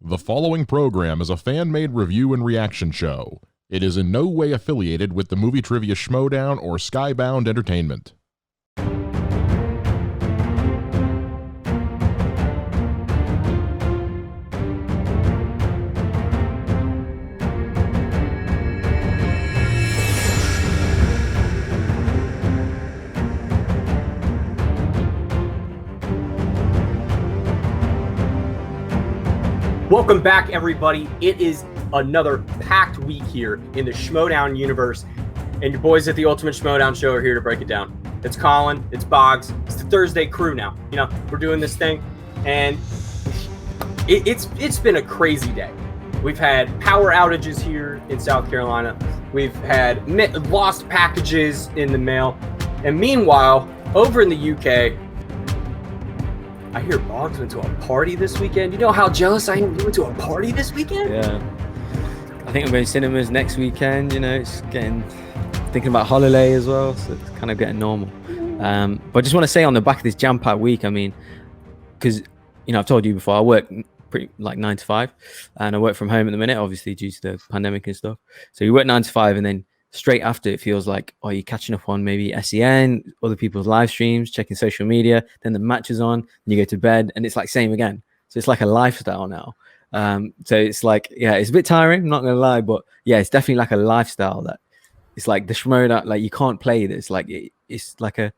The following program is a fan-made review and reaction show. It is in no way affiliated with the movie trivia Schmoedown or Skybound Entertainment. Welcome back, everybody. It is another packed week here in the Schmoedown universe, and your boys at the Ultimate Schmoedown Show are here to break it down. It's Colin, it's Bogz, it's the Thursday crew now. You know, we're doing this thing, and it's been a crazy day. We've had power outages here in South Carolina. We've had lost packages in the mail, and meanwhile, over in the UK, I hear Bogz went to a party this weekend. You know how jealous I am? You went to a party this weekend? Yeah. I think I'm going to cinemas next weekend. You know, it's thinking about holiday as well. So it's kind of getting normal. But I just want to say on the back of this jam-packed week, I mean, because, you know, I've told you before, I work pretty like 9 to 5 and I work from home at the minute, obviously due to the pandemic and stuff. So you work 9 to 5 and then straight after it feels like, oh, you're catching up on maybe SEN, other people's live streams, checking social media, then the match is on, and you go to bed, and it's like same again. So it's like a lifestyle now. So it's like, yeah, it's a bit tiring, I'm not gonna lie, but yeah, it's definitely like a lifestyle that it's like the Schmoedown, like you can't play this, like it's like it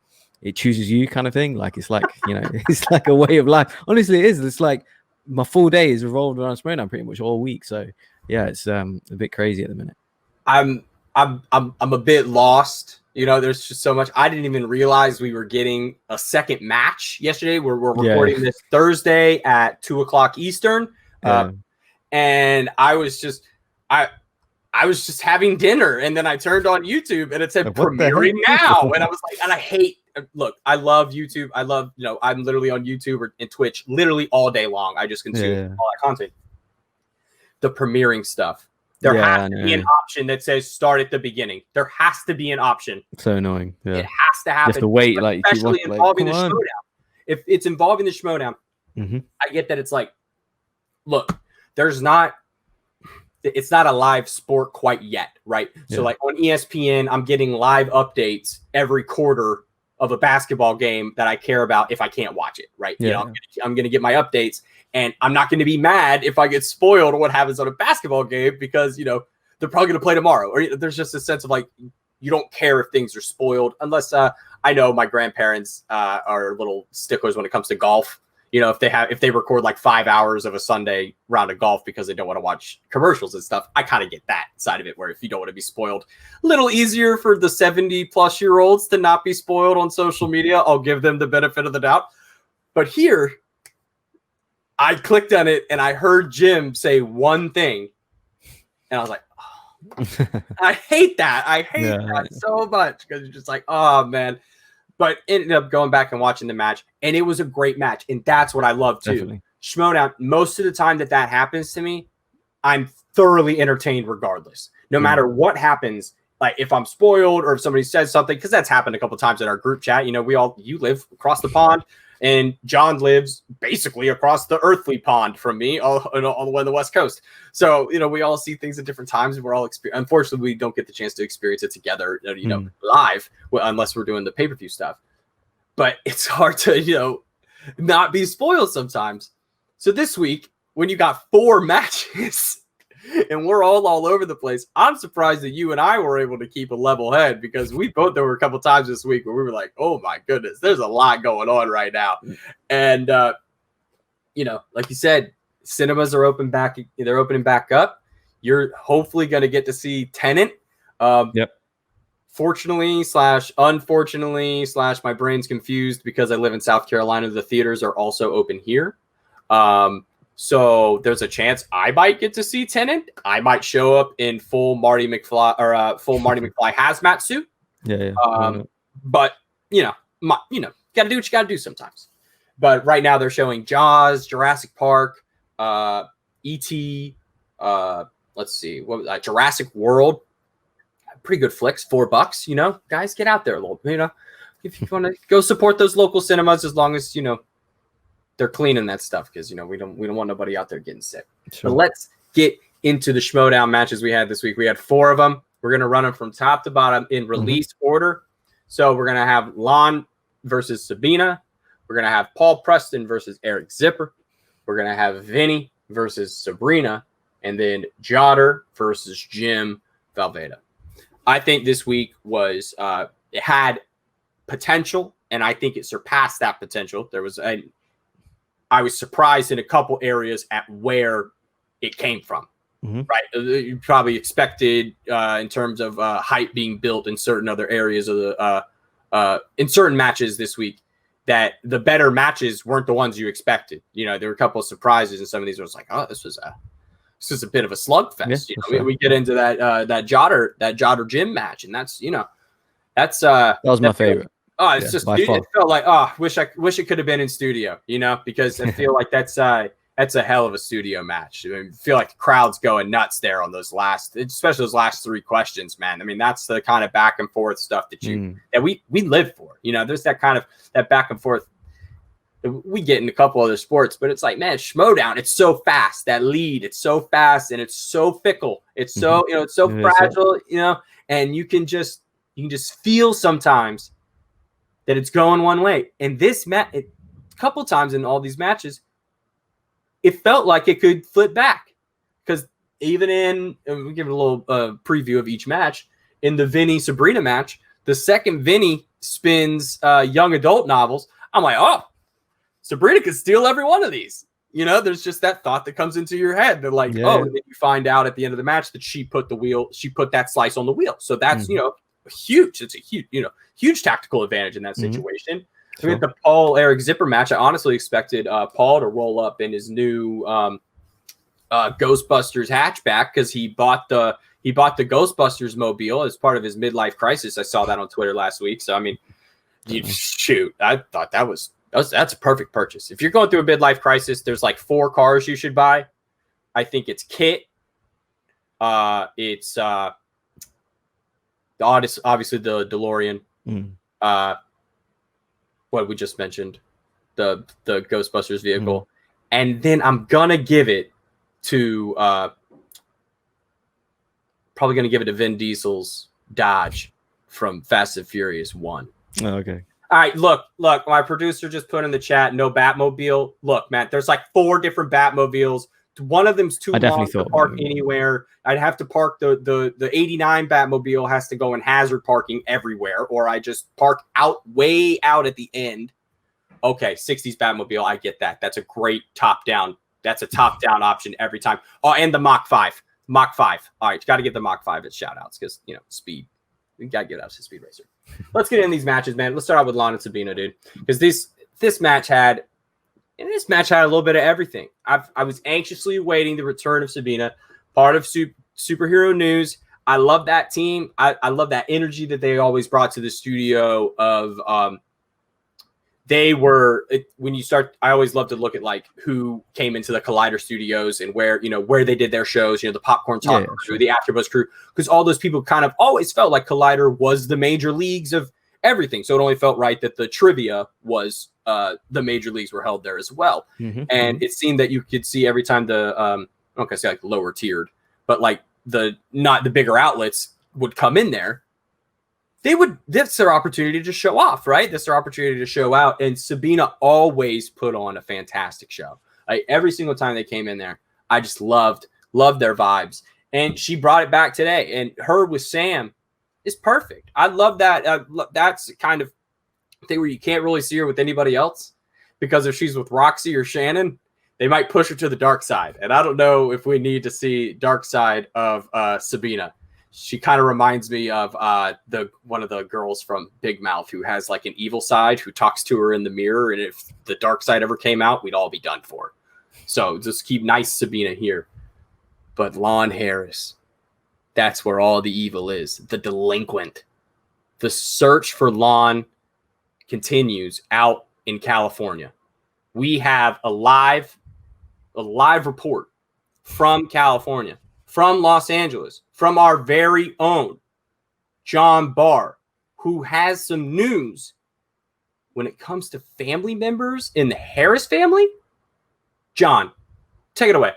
chooses you kind of thing. Like it's like, you know, it's like a way of life. Honestly, it is. It's like my full day is revolved around Schmoedown pretty much all week. So yeah, it's a bit crazy at the minute. I'm a bit lost. You know, there's just so much. I didn't even realize we were getting a second match yesterday. We're recording this Thursday at 2:00 Eastern. And I was just having dinner, and then I turned on YouTube and it said premiering now. And I was like, and I love YouTube. I love, you know, I'm literally on YouTube and Twitch literally all day long. I just consume all that content. The premiering stuff. There has to be an option that says start at the beginning. There has to be an option. So annoying. Yeah. It has to happen. You have to wait, like, especially involving the Schmoedown. If it's involving the Schmoedown, I get that it's like, look, it's not a live sport quite yet, right? Yeah. So like on ESPN, I'm getting live updates every quarter of a basketball game that I care about if I can't watch it, right? Yeah. You know, I'm going to get my updates. And I'm not going to be mad if I get spoiled on what happens on a basketball game because, you know, they're probably going to play tomorrow. Or there's just a sense of like, you don't care if things are spoiled unless I know my grandparents are little sticklers when it comes to golf. You know, if they record like 5 hours of a Sunday round of golf because they don't want to watch commercials and stuff, I kind of get that side of it where if you don't want to be spoiled, a little easier for the 70-plus-year-olds to not be spoiled on social media. I'll give them the benefit of the doubt. But here, I clicked on it and I heard Jim say one thing, and I was like, oh, I hate that. I hate that so much because you're just like, oh, man. But ended up going back and watching the match, and it was a great match, and that's what I love, too. Definitely. Schmoedown, most of the time that happens to me, I'm thoroughly entertained regardless. No matter what happens, like if I'm spoiled or if somebody says something, because that's happened a couple of times in our group chat. You know, you live across the pond. And John lives basically across the earthly pond from me, all the way on the West Coast. So, you know, we all see things at different times, and we're all unfortunately, we don't get the chance to experience it together, you know, live, unless we're doing the pay-per-view stuff. But it's hard to, you know, not be spoiled sometimes. So this week, when you got 4 matches and we're all over the place, I'm surprised that you and I were able to keep a level head because there were a couple times this week where we were like, oh my goodness, there's a lot going on right now. And, you know, like you said, cinemas are opening back up. You're hopefully going to get to see Tenet. Fortunately / unfortunately / my brain's confused because I live in South Carolina. The theaters are also open here. So there's a chance I might get to see Tenet. I might show up in full Marty McFly hazmat suit. But you know, gotta do what you gotta do sometimes. But right now they're showing Jaws, Jurassic Park, E.T. Let's see, Jurassic World. Pretty good flicks, $4. You know, guys, get out there a little. You know, if you want to go support those local cinemas, as long as you know they're cleaning that stuff because, you know, we don't want nobody out there getting sick. Sure. But let's get into the Schmoedown matches we had this week. We had 4 of them. We're going to run them from top to bottom in release order. So we're going to have Lon versus Sabina. We're going to have Paul Preston versus Eric Zipper. We're going to have Vinny versus Sabrina. And then Jodder versus Jim Valveda. I think this week was it had potential, and I think it surpassed that potential. I was surprised in a couple areas at where it came from. Right, you probably expected in terms of hype being built in certain other areas of the in certain matches this week, that the better matches weren't the ones you expected. You know, there were a couple of surprises, and some of these was like, oh, this was a bit of a slugfest. Yeah, we get into that Jodder Jim match, and that's that was my favorite. Oh, it's just dude, it felt like, oh, wish it could have been in studio, you know, because I feel like that's a hell of a studio match. I mean, I feel like the crowd's going nuts there on those especially those last 3 questions, man. I mean, that's the kind of back and forth stuff that that we live for. You know, there's that kind of that back and forth we get in a couple other sports, but it's like, man, Schmoedown, it's so fast. That lead, it's so fast and it's so fickle. It's so, you know, it's so fragile, you know, and you can just feel sometimes that it's going one way. And this a couple times in all these matches, it felt like it could flip back, because even we'll give it a little preview of each match. In the Vinny Sabrina match, the second Vinny spins young adult novels. I'm like, oh, Sabrina could steal every one of these. You know, there's just that thought that comes into your head. They're like, oh, and then you find out at the end of the match that she put that slice on the wheel. So that's, you know, huge. It's a huge tactical advantage in that situation. Sure. With the Paul Eric Zipper match, I honestly expected Paul to roll up in his new Ghostbusters hatchback, because he bought the Ghostbusters mobile as part of his midlife crisis. I saw that on Twitter last week. So I mean, shoot, I thought that's a perfect purchase. If you're going through a midlife crisis, there's like 4 cars you should buy. I think it's Kit. It's obviously the DeLorean. What we just mentioned, the Ghostbusters vehicle, and then I'm gonna give it to probably gonna give it to Vin Diesel's Dodge from Fast and Furious 1. Oh, okay. All right, look, my producer just put in the chat, no Batmobile. Look, man, there's like 4 different Batmobiles. One of them's too long to park anywhere. I'd have to park the 89 Batmobile has to go in hazard parking everywhere, or I just park way out at the end. Okay, 60s Batmobile, I get that. That's a great top-down. That's a top-down option every time. Oh, and the Mach 5. Mach 5. All right, you got to give the Mach 5 its shout-outs because, you know, speed. We got to give out to Speed Racer. Let's get in these matches, man. Let's start out with Lon and Sabina, dude, because this match had a little bit of everything. I was anxiously awaiting the return of Sabina, part of Superhero News. I love that team. I love that energy that they always brought to the studio. When you start, I always love to look at like who came into the Collider Studios and where they did their shows, you know, the Popcorn Talk crew, the AfterBuzz crew, because all those people kind of always felt like Collider was the major leagues of everything. So it only felt right that the trivia was the major leagues were held there as well. And it seemed that you could see every time the I'm not gonna say like lower tiered, but like not the bigger outlets would come in there. That's their opportunity to show off, right? That's their opportunity to show out. And Sabina always put on a fantastic show. Like every single time they came in there, I just loved their vibes. And she brought it back today. And her with Sam is perfect. I love that. That's kind of thing where you can't really see her with anybody else, because if she's with Roxy or Shannon, they might push her to the dark side. And I don't know if we need to see dark side of Sabina. She kind of reminds me of one of the girls from Big Mouth who has like an evil side who talks to her in the mirror. And if the dark side ever came out, we'd all be done for. So just keep nice Sabina here. But Lon Harris, that's where all the evil is. The delinquent. The search for Lon continues out in California. We have a live report from California, from Los Angeles, from our very own John Barr, who has some news when it comes to family members in the Harris family John, take it away.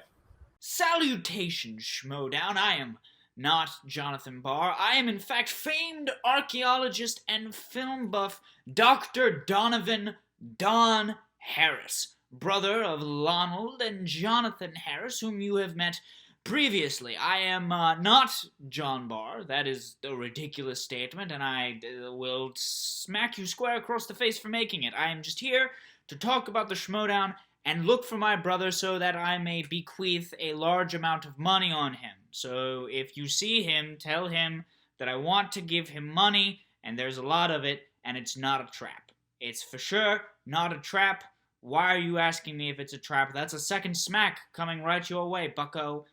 Salutations, Schmoedown. I am not Jonathan Barr. I am, in fact, famed archaeologist and film buff Dr. Donovan Don Harris, brother of Lonald and Jonathan Harris, whom you have met previously. I am not John Barr. That is a ridiculous statement, and I will smack you square across the face for making it. I am just here to talk about the Schmoedown and look for my brother so that I may bequeath a large amount of money on him. So if you see him, tell him that I want to give him money, and there's a lot of it, and it's not a trap. It's for sure not a trap. Why are you asking me if it's a trap? That's a second smack coming right your way, bucko.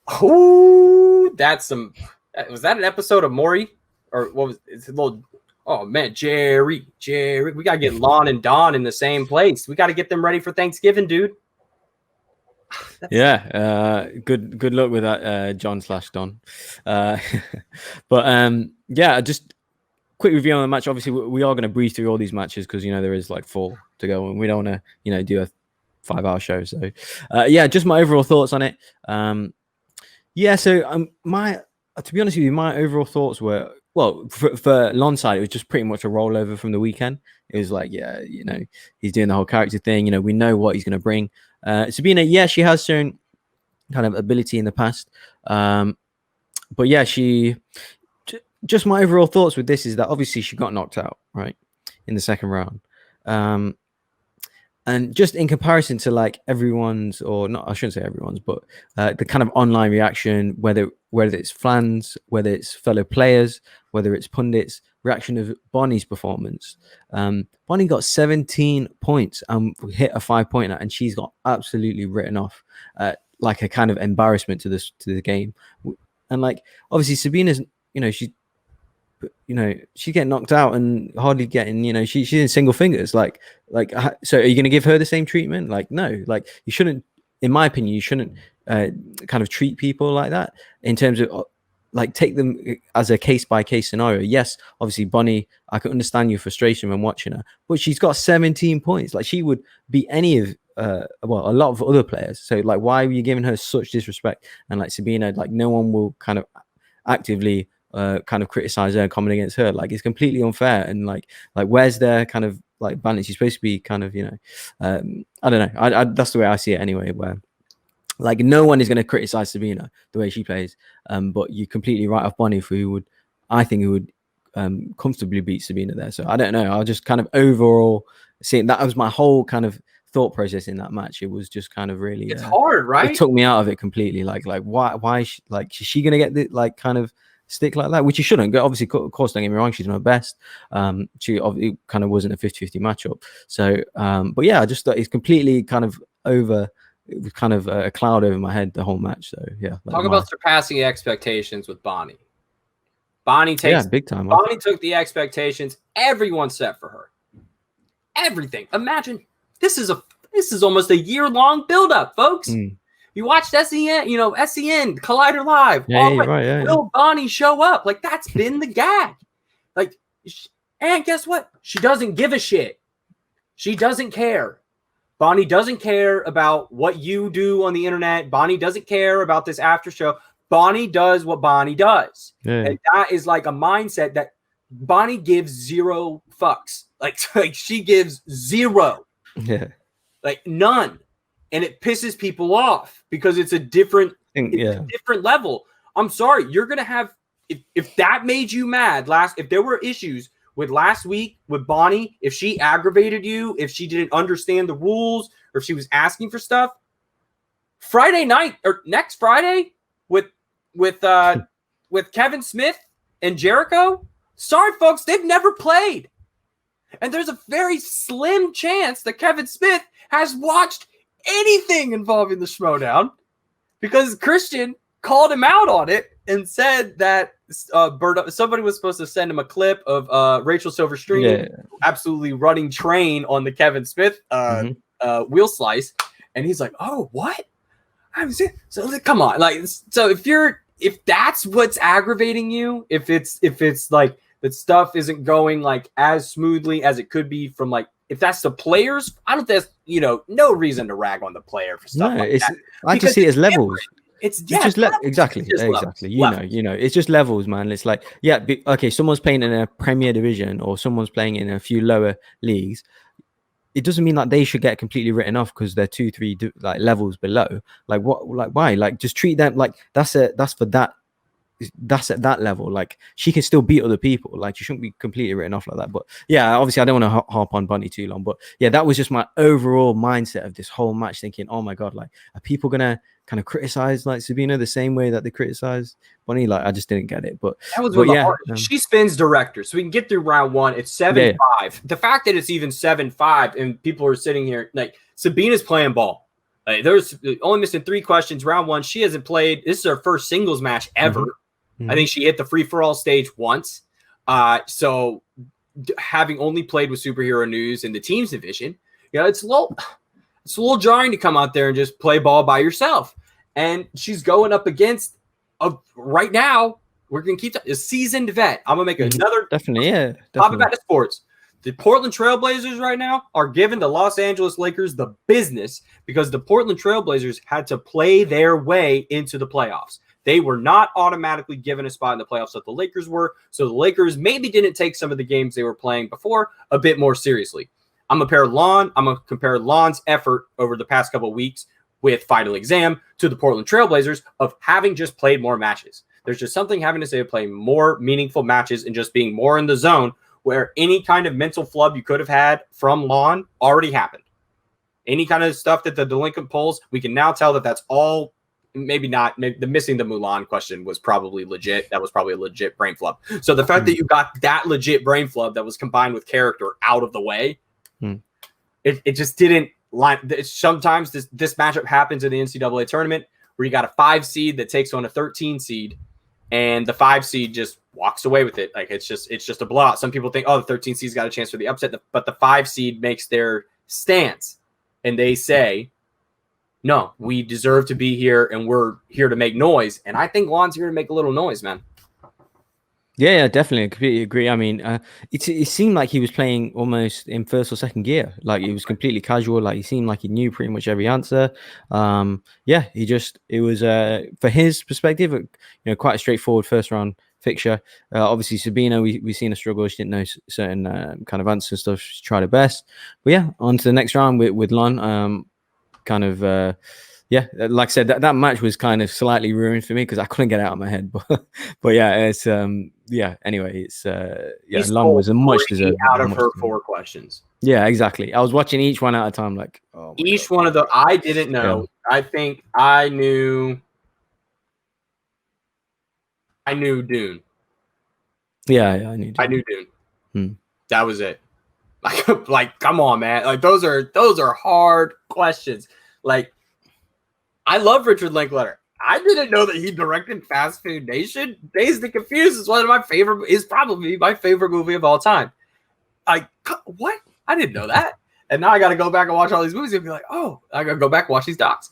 Oh, that's some... Was that an episode of Maury? Or what was... It's a little... Oh, man, Jerry. We got to get Lon and Don in the same place. We got to get them ready for Thanksgiving, dude. Yeah, good luck with that, John/Don. But yeah, just quick review on the match. Obviously, we are going to breeze through all these matches because there is like 4 to go, and we don't want to do a 5-hour show. So yeah, just my overall thoughts on it. Yeah, so to be honest with you, my overall thoughts were, well, for Lon's side, it was just pretty much a rollover from the weekend. It was like, yeah, he's doing the whole character thing. We know what he's going to bring. Sabina, yeah, she has shown kind of ability in the past. But yeah, just my overall thoughts with this is that obviously she got knocked out, right, in the second round. And just in comparison to like everyone's, or not, I shouldn't say everyone's, but the kind of online reaction, whether it's fans, whether it's fellow players, whether it's pundits, reaction of Bonnie's performance. Bonnie got 17 points and hit a 5-pointer, and she's got absolutely written off like a kind of embarrassment to the game. And like obviously Sabina's, she's getting knocked out and hardly getting, she's in single fingers. Like, so are you going to give her the same treatment? Like, no, like you shouldn't, in my opinion, you shouldn't kind of treat people like that in terms of like take them as a case by case scenario. Yes, obviously Bonnie, I can understand your frustration when watching her, but she's got 17 points. Like she would beat any of, a lot of other players. So like, why were you giving her such disrespect? And like Sabina, like no one will kind of actively kind of criticize her and comment against her. Like it's completely unfair. And like where's their kind of like balance? You're supposed to be kind of I don't know, I that's the way I see it anyway, where like no one is going to criticize Sabina the way she plays, but you completely write off Bonnie for who would comfortably beat Sabina there. So I don't know, I'll just kind of overall seeing that was my whole kind of thought process in that match. It was just kind of really it's hard, right? It took me out of it completely. Like why is she gonna get the like kind of stick like that, which she shouldn't. Obviously, of course, don't get me wrong, she's doing her best. She obviously kind of wasn't a 50-50 matchup. So, but yeah, I just thought it's completely kind of over. It was kind of a cloud over my head the whole match. So yeah. Talk about surpassing expectations with Bonnie. Bonnie takes big time. Bonnie took the expectations everyone set for her. Everything. Imagine this is almost a year-long build-up, folks. You watched SEN, SEN, Collider Live. Will Bonnie show up? Like, that's been the gag. Like, and guess what? She doesn't give a shit. She doesn't care. Bonnie doesn't care about what you do on the internet. Bonnie doesn't care about this after show. Bonnie does what Bonnie does. Yeah. And that is like a mindset that Bonnie gives 0 fucks. Like she gives 0. Yeah. Like none. And it pisses people off because it's a different level. I'm sorry. You're going to have, if that made you mad if there were issues with last week with Bonnie, if she aggravated you, if she didn't understand the rules, or if she was asking for stuff, Friday night or next Friday with Kevin Smith and Jericho, sorry folks, they've never played. And there's a very slim chance that Kevin Smith has watched anything involving the Schmoedown because Christian called him out on it and said that somebody was supposed to send him a clip of Rachel Silverstream absolutely running train on the Kevin Smith wheel slice, and he's like, "Oh, what? I haven't seen." So come on, like, so if that's what's aggravating you, if it's like that stuff isn't going like as smoothly as it could be from like if that's the players, I don't think that's, no reason to rag on the player for stuff like that. I just see it as levels. It's just exactly. You know, it's just levels, man. It's like, okay, someone's playing in a Premier Division or someone's playing in a few lower leagues. It doesn't mean that they should get completely written off because they're 2-3 like levels below. Like what? Like why? Like just treat them like that's at that level. Like she can still beat other people. Like she shouldn't be completely written off like that. But yeah, obviously I don't want to harp on Bunny too long. But yeah, that was just my overall mindset of this whole match. Thinking, oh my god, like are people gonna kind of criticize like Sabina the same way that they criticize Bunny? Like I just didn't get it. But that was she spins director, so we can get through round one. It's 7-5. The fact that it's even 7-5 and people are sitting here like Sabina's playing ball. There's only missing 3 questions. Round one, she hasn't played. This is her first singles match ever. I think she hit the free-for-all stage once. So having only played with Superhero News in the teams division, it's a little jarring to come out there and just play ball by yourself. And she's going up against right now. We're gonna keep a seasoned vet. I'm gonna make another definitely. Talk about the sports. The Portland Trailblazers right now are giving the Los Angeles Lakers the business because the Portland Trailblazers had to play their way into the playoffs. They were not automatically given a spot in the playoffs that the Lakers were. So the Lakers maybe didn't take some of the games they were playing before a bit more seriously. I'm going to compare Lon's effort over the past couple of weeks with Final Exam to the Portland Trailblazers of having just played more matches. There's just something having to say of playing more meaningful matches and just being more in the zone where any kind of mental flub you could have had from Lon already happened. Any kind of stuff that the delinquent pulls, we can now tell that that's all. Maybe not. Maybe the missing the Mulan question was probably legit. That was probably a legit brain flub. So the fact that you got that legit brain flub that was combined with character out of the way, it just didn't line. Sometimes this matchup happens in the NCAA tournament where you got a 5 seed that takes on a 13 seed, and the 5 seed just walks away with it. Like it's just a blowout. Some people think, oh, the 13 seed's got a chance for the upset, but the 5 seed makes their stance, and they say, no, we deserve to be here, and we're here to make noise. And I think Lon's here to make a little noise, man. Yeah, definitely. I completely agree. I mean, it seemed like he was playing almost in first or second gear. Like he was completely casual. Like he seemed like he knew pretty much every answer. It was for his perspective, quite a straightforward first round fixture. Obviously, Sabina, we've seen her struggle. She didn't know certain kind of answers and stuff. She tried her best. But yeah, on to the next round with Lon. Like I said, that match was kind of slightly ruined for me because I couldn't get it out of my head. But yeah, it's anyway, it's Lon was a much deserved out of her 4 questions. Yeah, exactly. I was watching each one at a time, like each one of the I didn't know. Yeah. I think I knew Dune. Yeah, I knew Dune. I knew Dune. That was it. Like, come on, man. Like those are hard questions. Like, I love Richard Linklater. I didn't know that he directed Fast Food Nation. Dazed and Confused is probably my favorite movie of all time. Like, what? I didn't know that. And now I got to go back and watch all these movies and be like, oh, I got to go back and watch these docs.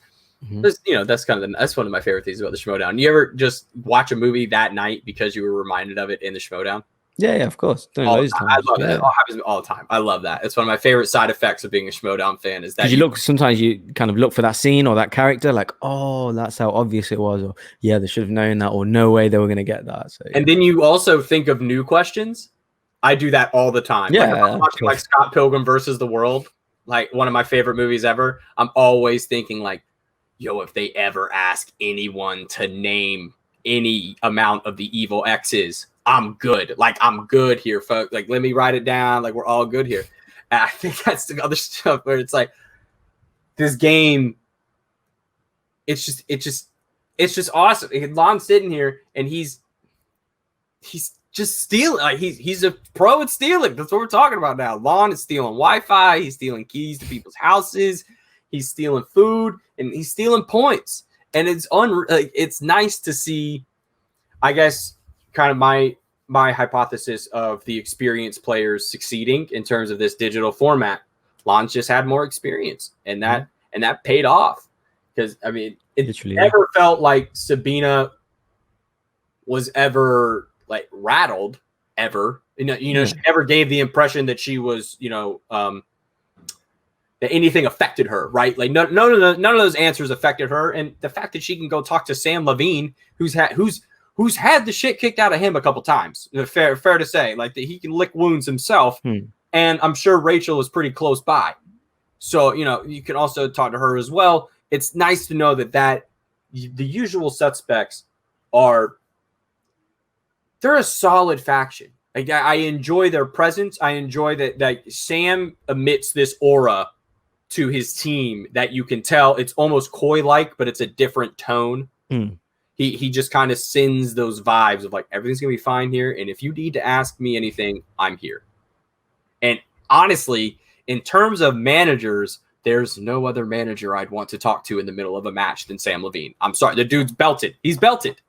That's that's one of my favorite things about the Schmoedown. You ever just watch a movie that night because you were reminded of it in the Schmoedown? Yeah, of course. I love it. It happens all the time. I love that. It's one of my favorite side effects of being a Schmoedown fan is that sometimes you kind of look for that scene or that character, like, oh, that's how obvious it was, or yeah, they should have known that, or no way they were going to get that. So, and then you also think of new questions. I do that all the time. Yeah, like, I'm watching like Scott Pilgrim versus the World, like one of my favorite movies ever. I'm always thinking like, yo, if they ever ask anyone to name any amount of the evil X's, I'm good. Like, I'm good here, folks. Like, let me write it down. Like, we're all good here. And I think that's the other stuff where it's like, this game, it's just awesome. Lon's sitting here and he's just stealing. Like, he's a pro at stealing. That's what we're talking about now. Lon is stealing Wi-Fi. He's stealing keys to people's houses. He's stealing food, and he's stealing points. And it's nice to see, I guess, kind of my hypothesis of the experienced players succeeding in terms of this digital format. Lon's just had more experience, and that paid off. Because I mean, it never felt like Sabina was ever like rattled ever. She never gave the impression that she was, that anything affected her, right? Like none of those answers affected her. And the fact that she can go talk to Sam Levine, who's had the shit kicked out of him a couple times, fair to say, like that he can lick wounds himself. And I'm sure Rachel is pretty close by. So, you can also talk to her as well. It's nice to know that the usual suspects they're a solid faction. Like, I enjoy their presence. I enjoy that Sam emits this aura to his team that you can tell it's almost coy-like, but it's a different tone. He just kind of sends those vibes of like, everything's going to be fine here. And if you need to ask me anything, I'm here. And honestly, in terms of managers, there's no other manager I'd want to talk to in the middle of a match than Sam Levine. I'm sorry. The dude's belted. He's belted.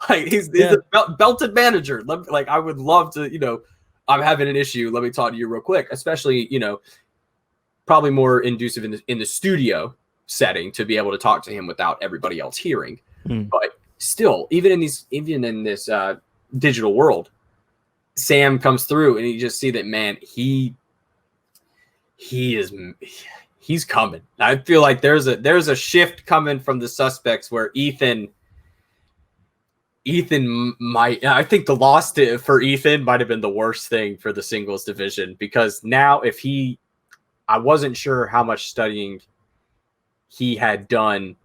Like he's a belted manager. Like I would love to, I'm having an issue. Let me talk to you real quick, especially, probably more inducive in the studio setting to be able to talk to him without everybody else hearing. But still, even in this digital world, Sam comes through and you just see that, man, he's coming. I feel like there's a shift coming from the suspects where Ethan might. I think the loss for Ethan might have been the worst thing for the singles division, because now I wasn't sure how much studying he had done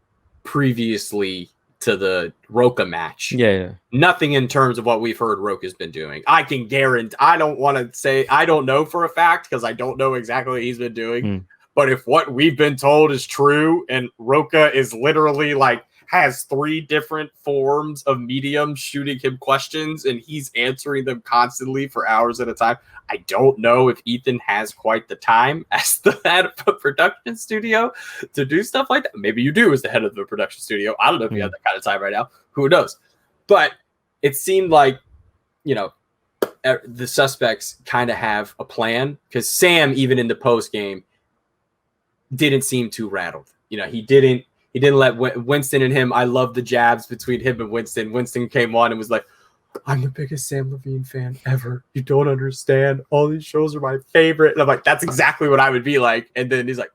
previously to the Rocha match. Yeah. Nothing in terms of what we've heard Rocha's been doing. I can guarantee. I don't want to say I don't know for a fact because I don't know exactly what he's been doing. But if what we've been told is true, and Rocha is literally like has 3 different forms of mediums shooting him questions and he's answering them constantly for hours at a time, I don't know if Ethan has quite the time as the head of a production studio to do stuff like that. Maybe you do as the head of the production studio. I don't know if you have that kind of time right now. Who knows? But it seemed like, the suspects kind of have a plan, because Sam, even in the post game, didn't seem too rattled. He didn't let Winston and him. I love the jabs between him and Winston. Winston came on and was like, I'm the biggest Sam Levine fan ever. You don't understand. All these shows are my favorite. And I'm like, that's exactly what I would be like. And then he's like,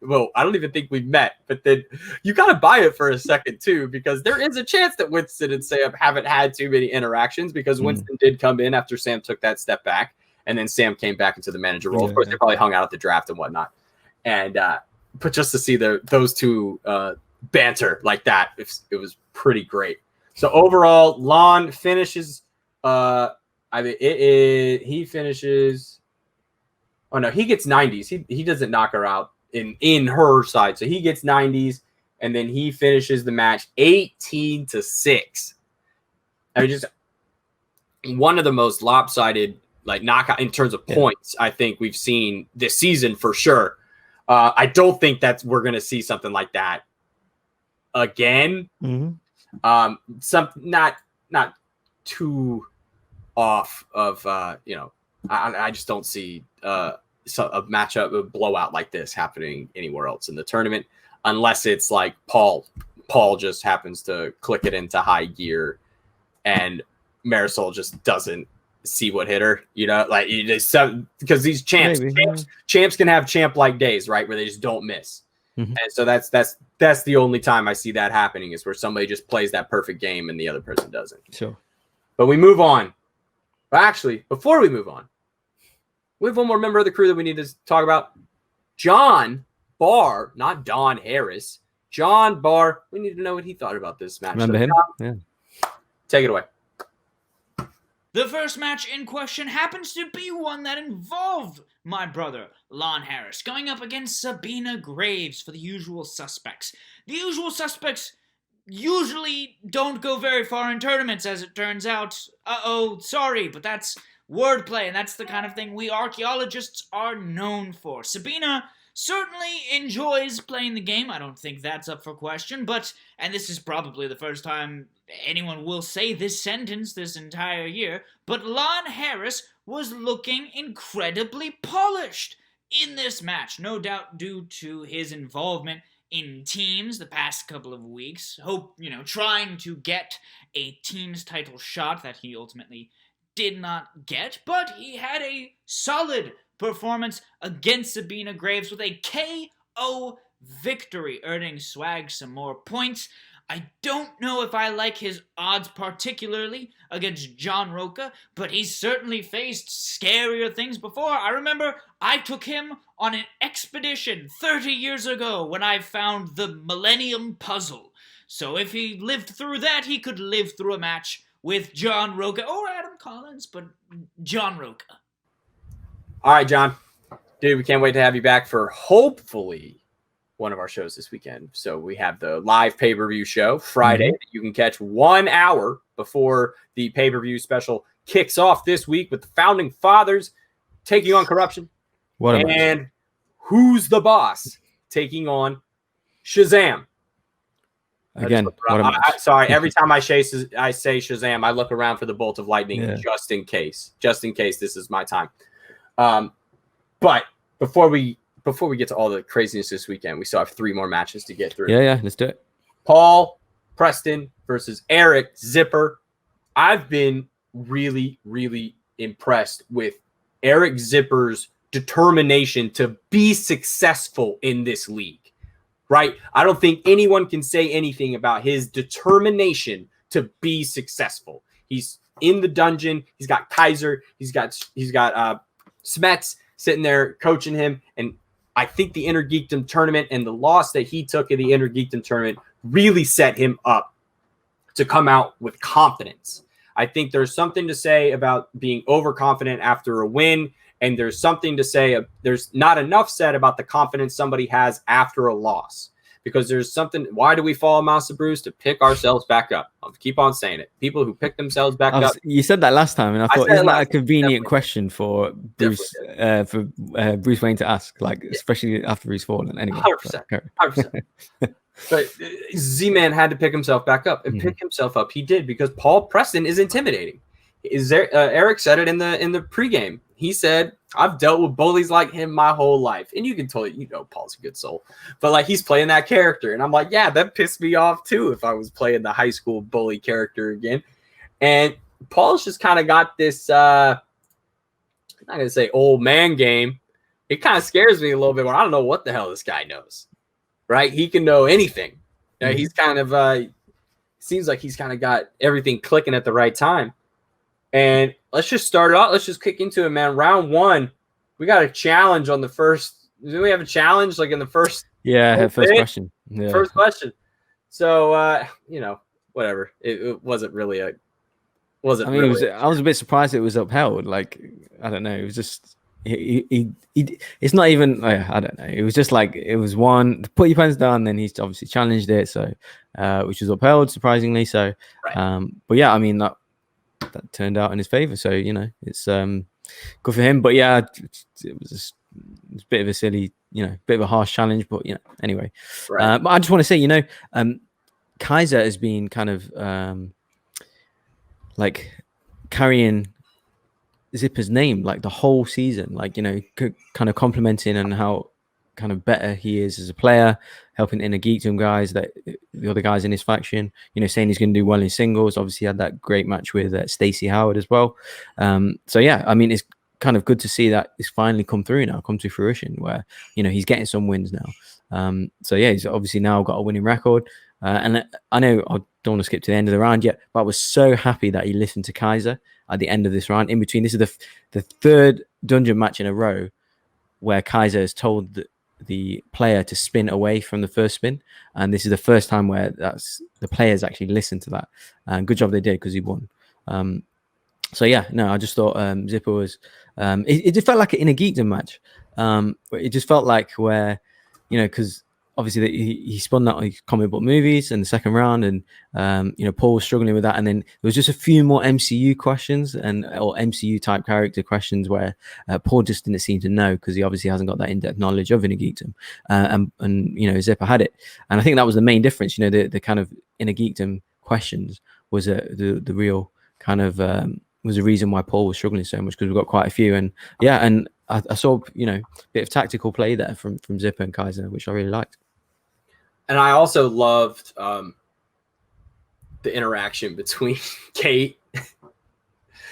well, I don't even think we've met. But then you got to buy it for a second, too, because there is a chance that Winston and Sam haven't had too many interactions, because Winston did come in after Sam took that step back. And then Sam came back into the manager role. Of course, they probably hung out at the draft and whatnot. And but just to see those two banter like that, it was pretty great. So overall, Lon finishes. He finishes. Oh no, he gets 90s. He doesn't knock her out in her side, so he gets 90s, and then he finishes the match 18-6. I mean, just one of the most lopsided knockout in terms of points I think we've seen this season for sure. I don't think we're going to see something like that again. Some not too off of I just don't see a matchup, a blowout like this happening anywhere else in the tournament, unless it's like Paul just happens to click it into high gear and Marisol just doesn't see what hit her, because these champs can have champ-like days, right, where they just don't miss. And so that's the only time I see that happening, is where somebody just plays that perfect game and the other person doesn't. Sure. But we move on. But actually, before we move on, we have one more member of the crew that we need to talk about. John Barr, not Don Harris. John Barr. We need to know what he thought about this match. Remember him? Yeah. Take it away. The first match in question happens to be one that involved my brother, Lon Harris, going up against Sabina Graves for the Usual Suspects. The Usual Suspects usually don't go very far in tournaments, as it turns out. Sorry, but that's wordplay, and that's the kind of thing we archaeologists are known for. Sabina certainly enjoys playing the game. I don't think that's up for question, and this is probably the first time anyone will say this sentence this entire year, but Lon Harris was looking incredibly polished in this match, no doubt due to his involvement in teams the past couple of weeks, trying to get a team's title shot that he ultimately did not get, but he had a solid performance against Sabina Graves with a KO victory, earning Swag some more points. I don't know if I like his odds particularly against John Rocha, but he's certainly faced scarier things before. I remember I took him on an expedition 30 years ago when I found the Millennium Puzzle. So if he lived through that, he could live through a match with John Rocha or Adam Collins, but John Rocha. All right, John. Dude, we can't wait to have you back for hopefully one of our shows this weekend. So we have the live pay-per-view show Friday that you can catch 1 hour before the pay-per-view special kicks off this week with the Founding Fathers taking on Corruption. And Who's the Boss taking on Shazam. Again, sorry, every time I say Shazam, I look around for the bolt of lightning just in case this is my time. But before we get to all the craziness this weekend, we still have 3 more matches to get through. Yeah, let's do it. Paul Preston versus Eric Zipper. I've been really, really impressed with Eric Zipper's determination to be successful in this league, right? I don't think anyone can say anything about his determination to be successful. He's in the dungeon. He's got Kaiser. He's got Smets sitting there coaching him. And I think the Inner Geekdom tournament and the loss that he took in the Inner Geekdom tournament really set him up to come out with confidence. I think there's something to say about being overconfident after a win, and there's something to say, there's not enough said about the confidence somebody has after a loss. Because there's something, why do we fall Mouse of Bruce? To pick ourselves back up. I'll keep on saying it. People who pick themselves back up. You said that last time, and I thought, isn't that a convenient question for Bruce Bruce Wayne to ask, especially after he's fallen? Anyway, 100%. But Z-Man had to pick himself back up, and pick himself up he did, because Paul Preston is intimidating. Eric said it in the pregame. He said, I've dealt with bullies like him my whole life. And you can totally, Paul's a good soul. But he's playing that character. And I'm like, yeah, that pissed me off too if I was playing the high school bully character again. And Paul's just kind of got this, I'm not going to say old man game. It kind of scares me a little bit when I don't know what the hell this guy knows. Right? He can know anything. He's kind of, seems like he's kind of got everything clicking at the right time. And let's just start it out. Let's just kick into it, man. Round 1, we got a challenge on the first. Do we have a challenge in the first? Yeah, first question. Yeah. First question. So, whatever. It wasn't really a. Wasn't. I mean, really I was a bit surprised it was upheld. I don't know. It was just. It's not even. I don't know. It was just it was one. Put your pens down. Then he's obviously challenged it. So, which was upheld surprisingly. So, right. But yeah, I mean that turned out in his favor. So it's good for him. But yeah, it was a bit of a silly, bit of a harsh challenge. But anyway. Right. But I just want to say, Kaiser has been kind of carrying Zipper's name the whole season, kind of complimenting on how kind of better he is as a player, helping Inner Geekdom guys, that the other guys in his faction, saying he's going to do well in singles. Obviously, he had that great match with Stacey Howard as well. So yeah, I mean, it's kind of good to see that it's finally come to fruition, where he's getting some wins now. So yeah, he's obviously now got a winning record. And I know I don't want to skip to the end of the round yet, but I was so happy that he listened to Kaiser at the end of this round. In between, this is the third dungeon match in a row where Kaiser has told the player to spin away from the first spin, and this is the first time where the players actually listened to that. And good job they did, because he won. So yeah, no, I just thought Zipper was. It just felt like an Inner Geekdom match. It just felt like where, because obviously he spun out comic book movies in the second round, and Paul was struggling with that, and then there was just a few more MCU questions or MCU type character questions where Paul just didn't seem to know, because he obviously hasn't got that in-depth knowledge of Inner Geekdom, and Zipper had it, and I think that was the main difference. The kind of Inner Geekdom questions was the real kind of was the reason why Paul was struggling so much, because we've got quite a few, and yeah, and I saw a bit of tactical play there from Zipper and Kaiser, which I really liked. And I also loved the interaction between Kate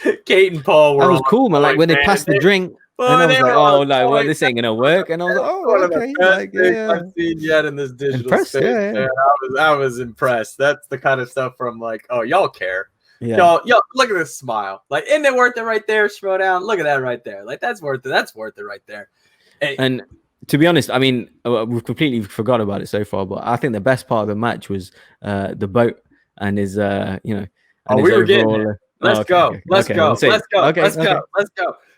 and Paul. That was cool, man. When they passed the drink, And I was like, oh, no, well, this ain't gonna work. And I was like, oh, okay, like, yeah, I've seen yet in this digital impressed, space. yeah. Man. I was impressed. That's the kind of stuff from like, oh, y'all care. Yeah. Y'all, look at this smile. Like, isn't it worth it right there, Schmoedown? Look at that right there. Like, that's worth it. That's worth it right there. Hey. And to be honest, I mean, we've completely forgot about it so far, but I think the best part of the match was the boat and his, and we his were getting there. Let's go. Let's go.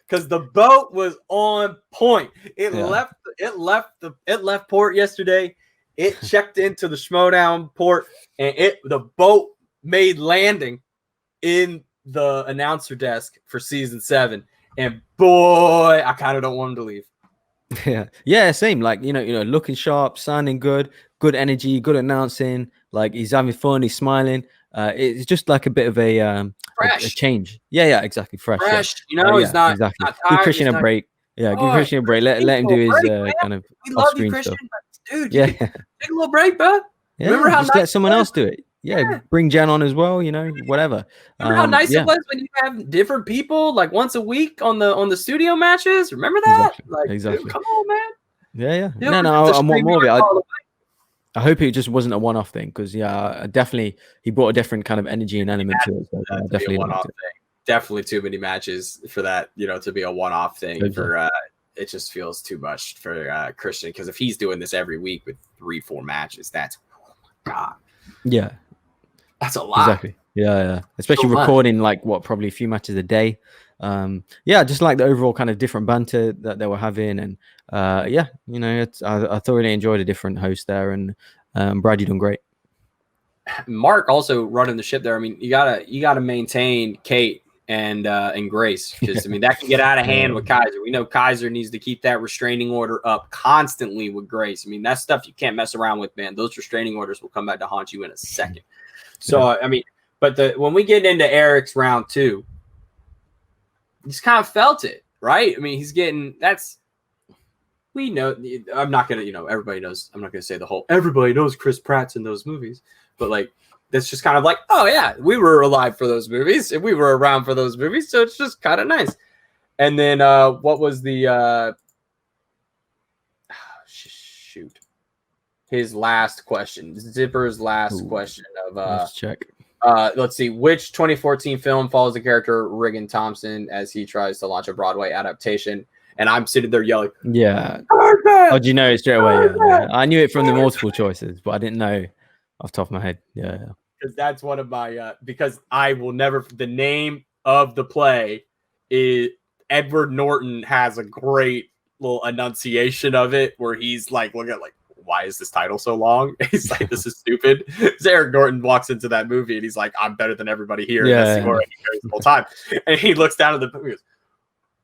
Because the boat was on point. It left port yesterday. It checked into the Schmoedown port, and the boat made landing in the announcer desk for season 7. And boy, I kind of don't want him to leave. Yeah, same. Like, looking sharp, sounding good, good energy, good announcing. Like, he's having fun, he's smiling. It's just like a bit of a change. Yeah, exactly. Fresh. He's not exactly. Not tired, give Christian a break. Yeah, give Christian a break. Let him do his kind of off-screen stuff. Dude, take a little break, bro. Yeah, remember how just nice let someone else do it. Yeah, bring Jen on as well. Whatever. Remember how nice it was when you have different people like once a week on the studio matches. Remember that? Exactly. Dude, come on, man. Yeah. No, I want more of it. I hope it just wasn't a one-off thing because definitely he brought a different kind of energy and element to it. So definitely one-off thing. Definitely too many matches for that, to be a one-off thing. For it just feels too much for Christian because if he's doing this every week with 3-4 matches, that's God. Yeah, that's a lot. Exactly. Yeah. Especially so recording probably a few matches a day. Just like the overall kind of different banter that they were having, and I thoroughly enjoyed a different host there, and Brad, you done great. Mark also running the ship there. I mean, you gotta maintain Kate and Grace because that can get out of hand with Kaiser. We know Kaiser needs to keep that restraining order up constantly with Grace. I mean, that's stuff you can't mess around with, man. Those restraining orders will come back to haunt you in a second. So but when we get into Eric's round 2. He's kind of felt it, right? I mean, he's getting we know. I'm not gonna, everybody knows. I'm not gonna say the whole. Everybody knows Chris Pratt's in those movies, but that's just kind of like, oh yeah, we were alive for those movies and we were around for those movies, so it's just kind of nice. And then what was the his last question? Zipper's last question of let's check. Let's see. Which 2014 film follows the character Regan Thompson as he tries to launch a Broadway adaptation? And I'm sitting there yelling. Yeah. Oh, do you know it straight away? Yeah. I knew it from the multiple choices, but I didn't know off the top of my head. Yeah. Because that's one of my because I will never. The name of the play is Edward Norton has a great little enunciation of it where he's like, look at why is this title so long? He's like, this is stupid. Eric Norton walks into that movie and he's like, I'm better than everybody here. Yeah. That's the whole time. And he looks down at the movie and goes,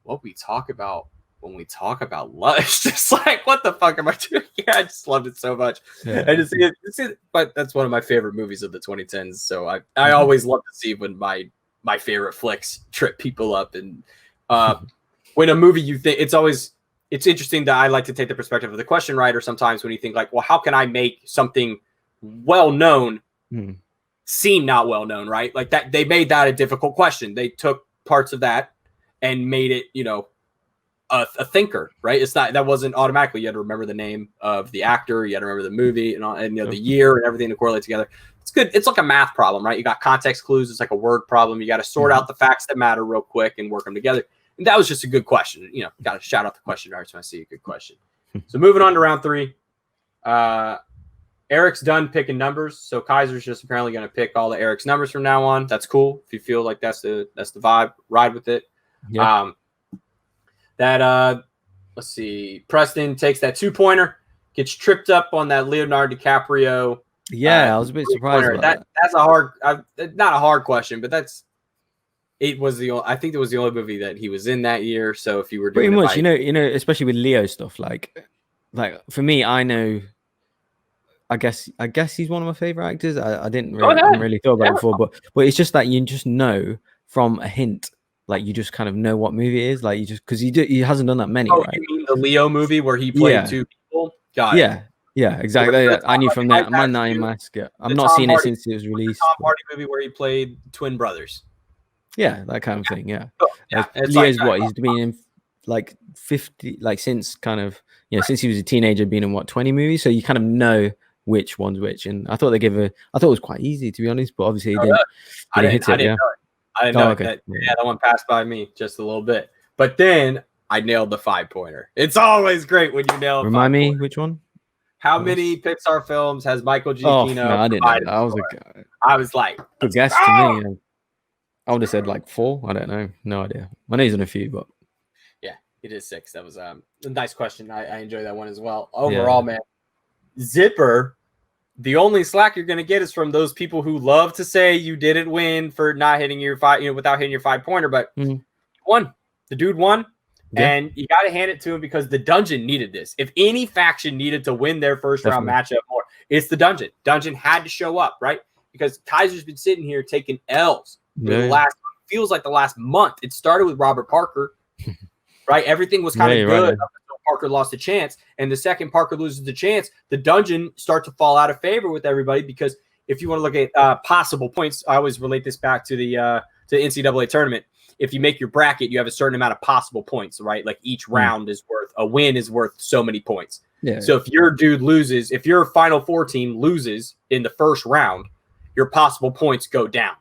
what we talk about when we talk about lust. It's like, what the fuck am I doing here? I just loved it so much. Yeah. And but that's one of my favorite movies of the 2010s. So I always love to see when my favorite flicks trip people up. And when a movie you think it's interesting that I like to take the perspective of the question writer sometimes when you think well, how can I make something well-known seem not well-known, right? Like that, they made that a difficult question. They took parts of that and made it, a thinker, right? It's not, that wasn't automatically, you had to remember the name of the actor, you had to remember the movie and the year and everything to correlate together. It's good. It's like a math problem, right? You got context clues. It's like a word problem. You got to sort out the facts that matter real quick and work them together. And that was just a good question. Got to shout out the question writers when I see a good question. So moving on to round 3. Eric's done picking numbers. So Kaiser's just apparently going to pick all the Eric's numbers from now on. That's cool. If you feel like that's the vibe, ride with it. Yeah. Let's see. Preston takes that 2-pointer, gets tripped up on that Leonardo DiCaprio. Yeah, I was a bit surprised about that. That's a hard, not a hard question, but it was I think it was the only movie that he was in that year. So if you were doing pretty much, especially with Leo stuff, like for me, I know. I guess he's one of my favorite actors. I didn't really thought about it before, but it's just that you just know from a hint, like you just kind of know what movie it is, like you just because he hasn't done that many. Oh, right? You mean the Leo movie where he played 2 people? Got it. Yeah, exactly. I knew from that Man Nine Mask. Yeah. I've not seen it since it was released. The Tom Hardy movie where he played twin brothers. Yeah, that kind of thing. Yeah. Oh, yeah Leo's what he's been in like 50, like since kind of, since he was a teenager, been in 20 movies. So you kind of know which one's which. And I thought I thought it was quite easy, to be honest, but obviously he didn't hit it. I didn't know it. That one passed by me just a little bit. But then I nailed the 5-pointer. It's always great when you nail. Remind me which one? How many Pixar films has Michael Giacchino? No, I didn't know. I was like, good guess to me. I would have said like 4. I don't know. No idea. I know he's in a few, but yeah, it is 6. That was a nice question. I enjoyed that one as well. Overall, man, Zipper. The only slack you're going to get is from those people who love to say you didn't win for not hitting your without hitting your 5-pointer, but he won. The dude won. And you got to hand it to him because the dungeon needed this. If any faction needed to win their first round matchup more, it's the dungeon. Dungeon had to show up, right? Because Kaiser's been sitting here taking L's for the last, feels like the last month. It started with Robert Parker, right? Everything was kind of good up until Parker lost a chance. And the second Parker loses the chance, the dungeon starts to fall out of favor with everybody because if you want to look at possible points, I always relate this back to the NCAA tournament. If you make your bracket, you have a certain amount of possible points, right? Like each round is worth, a win is worth so many points. Yeah. So if your dude loses, if your Final Four team loses in the first round, your possible points go down.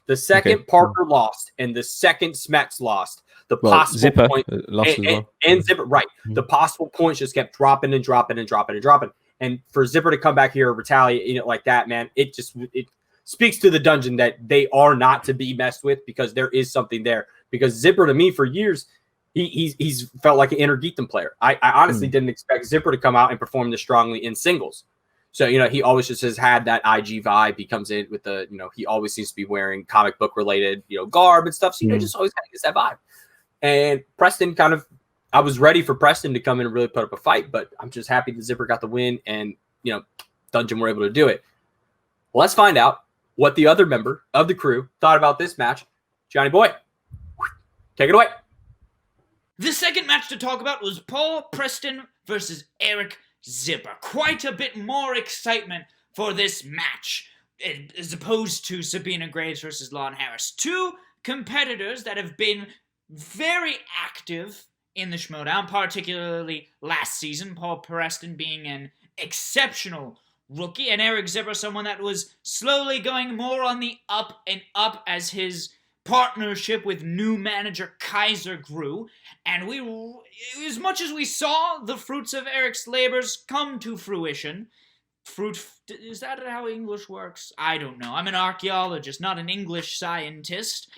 The second Parker lost and the second Smets lost, the possible Zipper point lost as well. And Zipper, right. The possible points just kept dropping and dropping and dropping and dropping. And for Zipper to come back here and retaliate like that, man, it speaks to the dungeon that they are not to be messed with because there is something there. Because Zipper, to me, for years, he's felt like an inner Geekdom player. I honestly didn't expect Zipper to come out and perform this strongly in singles. So, he always just has had that IG vibe. He comes in with the, he always seems to be wearing comic book related, garb and stuff. So, just always kind of gets that vibe. And Preston I was ready for Preston to come in and really put up a fight, but I'm just happy that Zipper got the win and, Dungeon were able to do it. Let's find out what the other member of the crew thought about this match. Johnny Boy, take it away. The second match to talk about was Paul Preston versus Eric Zipper. Quite a bit more excitement for this match as opposed to Sabina Graves versus Lon Harris. Two competitors that have been very active in the Schmoedown, particularly last season. Paul Preston being an exceptional rookie, and Eric Zipper, someone that was slowly going more on the up and up as his partnership with new manager Kaiser grew. And as much as we saw the fruits of Eric's labors come to fruition, is that how English works? I don't know. I'm an archaeologist, not an English scientist.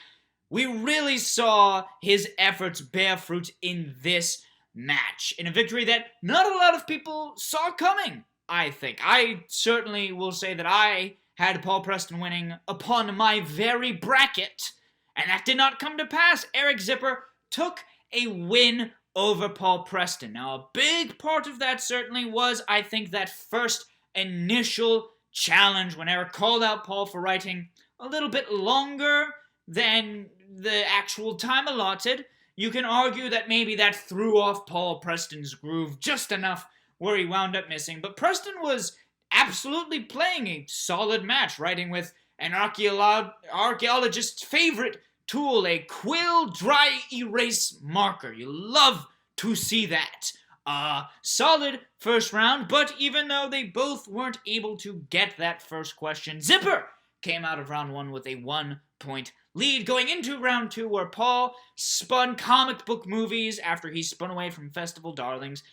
We really saw his efforts bear fruit in this match, in a victory that not a lot of people saw coming, I think. I certainly will say that I had Paul Preston winning upon my very bracket, and that did not come to pass. Eric Zipper took a win over Paul Preston. Now, a big part of that certainly was, I think, that first initial challenge when Eric called out Paul for writing a little bit longer than the actual time allotted. You can argue that maybe that threw off Paul Preston's groove just enough where he wound up missing. But Preston was absolutely playing a solid match, writing with an archaeologist's favorite tool, a quill dry erase marker. You love to see that. Solid first round, but even though they both weren't able to get that first question, Zipper came out of round one with a 1-point lead going into round two, where Paul spun comic book movies after he spun away from Festival Darlings.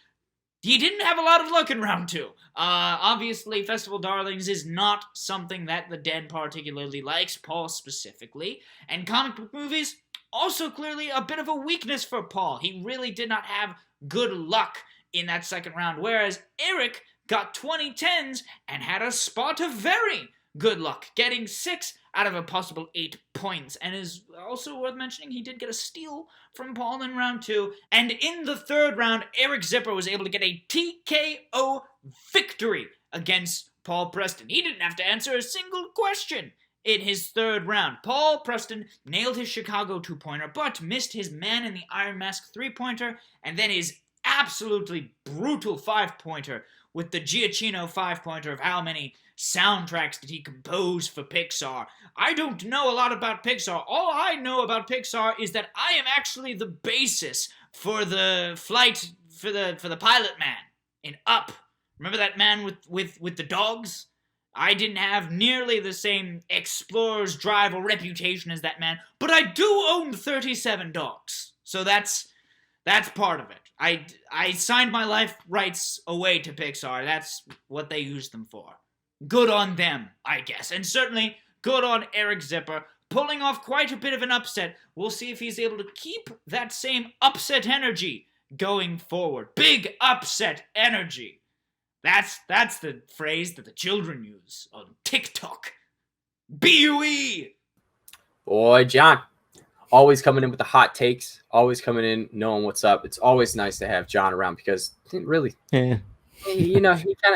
He didn't have a lot of luck in round two. Obviously, Festival Darlings is not something that the Den particularly likes, Paul specifically. And comic book movies, also clearly a bit of a weakness for Paul. He really did not have good luck in that second round, whereas Eric got 2010s and had a spot of very good luck, getting 6 out of a possible 8 points. And is also worth mentioning, he did get a steal from Paul in round 2. And in the third round, Eric Zipper was able to get a TKO victory against Paul Preston. He didn't have to answer a single question in his third round. Paul Preston nailed his Chicago 2-pointer, but missed his Man in the Iron Mask 3-pointer, and then his absolutely brutal 5-pointer with the Giacchino 5-pointer of how many soundtracks did he compose for Pixar. I don't know a lot about Pixar. All I know about Pixar is that I am actually the basis for the flight for the pilot man in Up. Remember that man with the dogs? I didn't have nearly the same explorer's drive or reputation as that man, but I do own 37 dogs. So that's part of it. I signed my life rights away to Pixar. That's what they used them for. Good on them, I guess. And certainly good on Eric Zipper, pulling off quite a bit of an upset. We'll see if he's able to keep that same upset energy going forward. Big upset energy. That's the phrase that the children use on TikTok. BUE! Boy, John. Always coming in with the hot takes. Always coming in knowing what's up. It's always nice to have John around because really, Yeah. he kind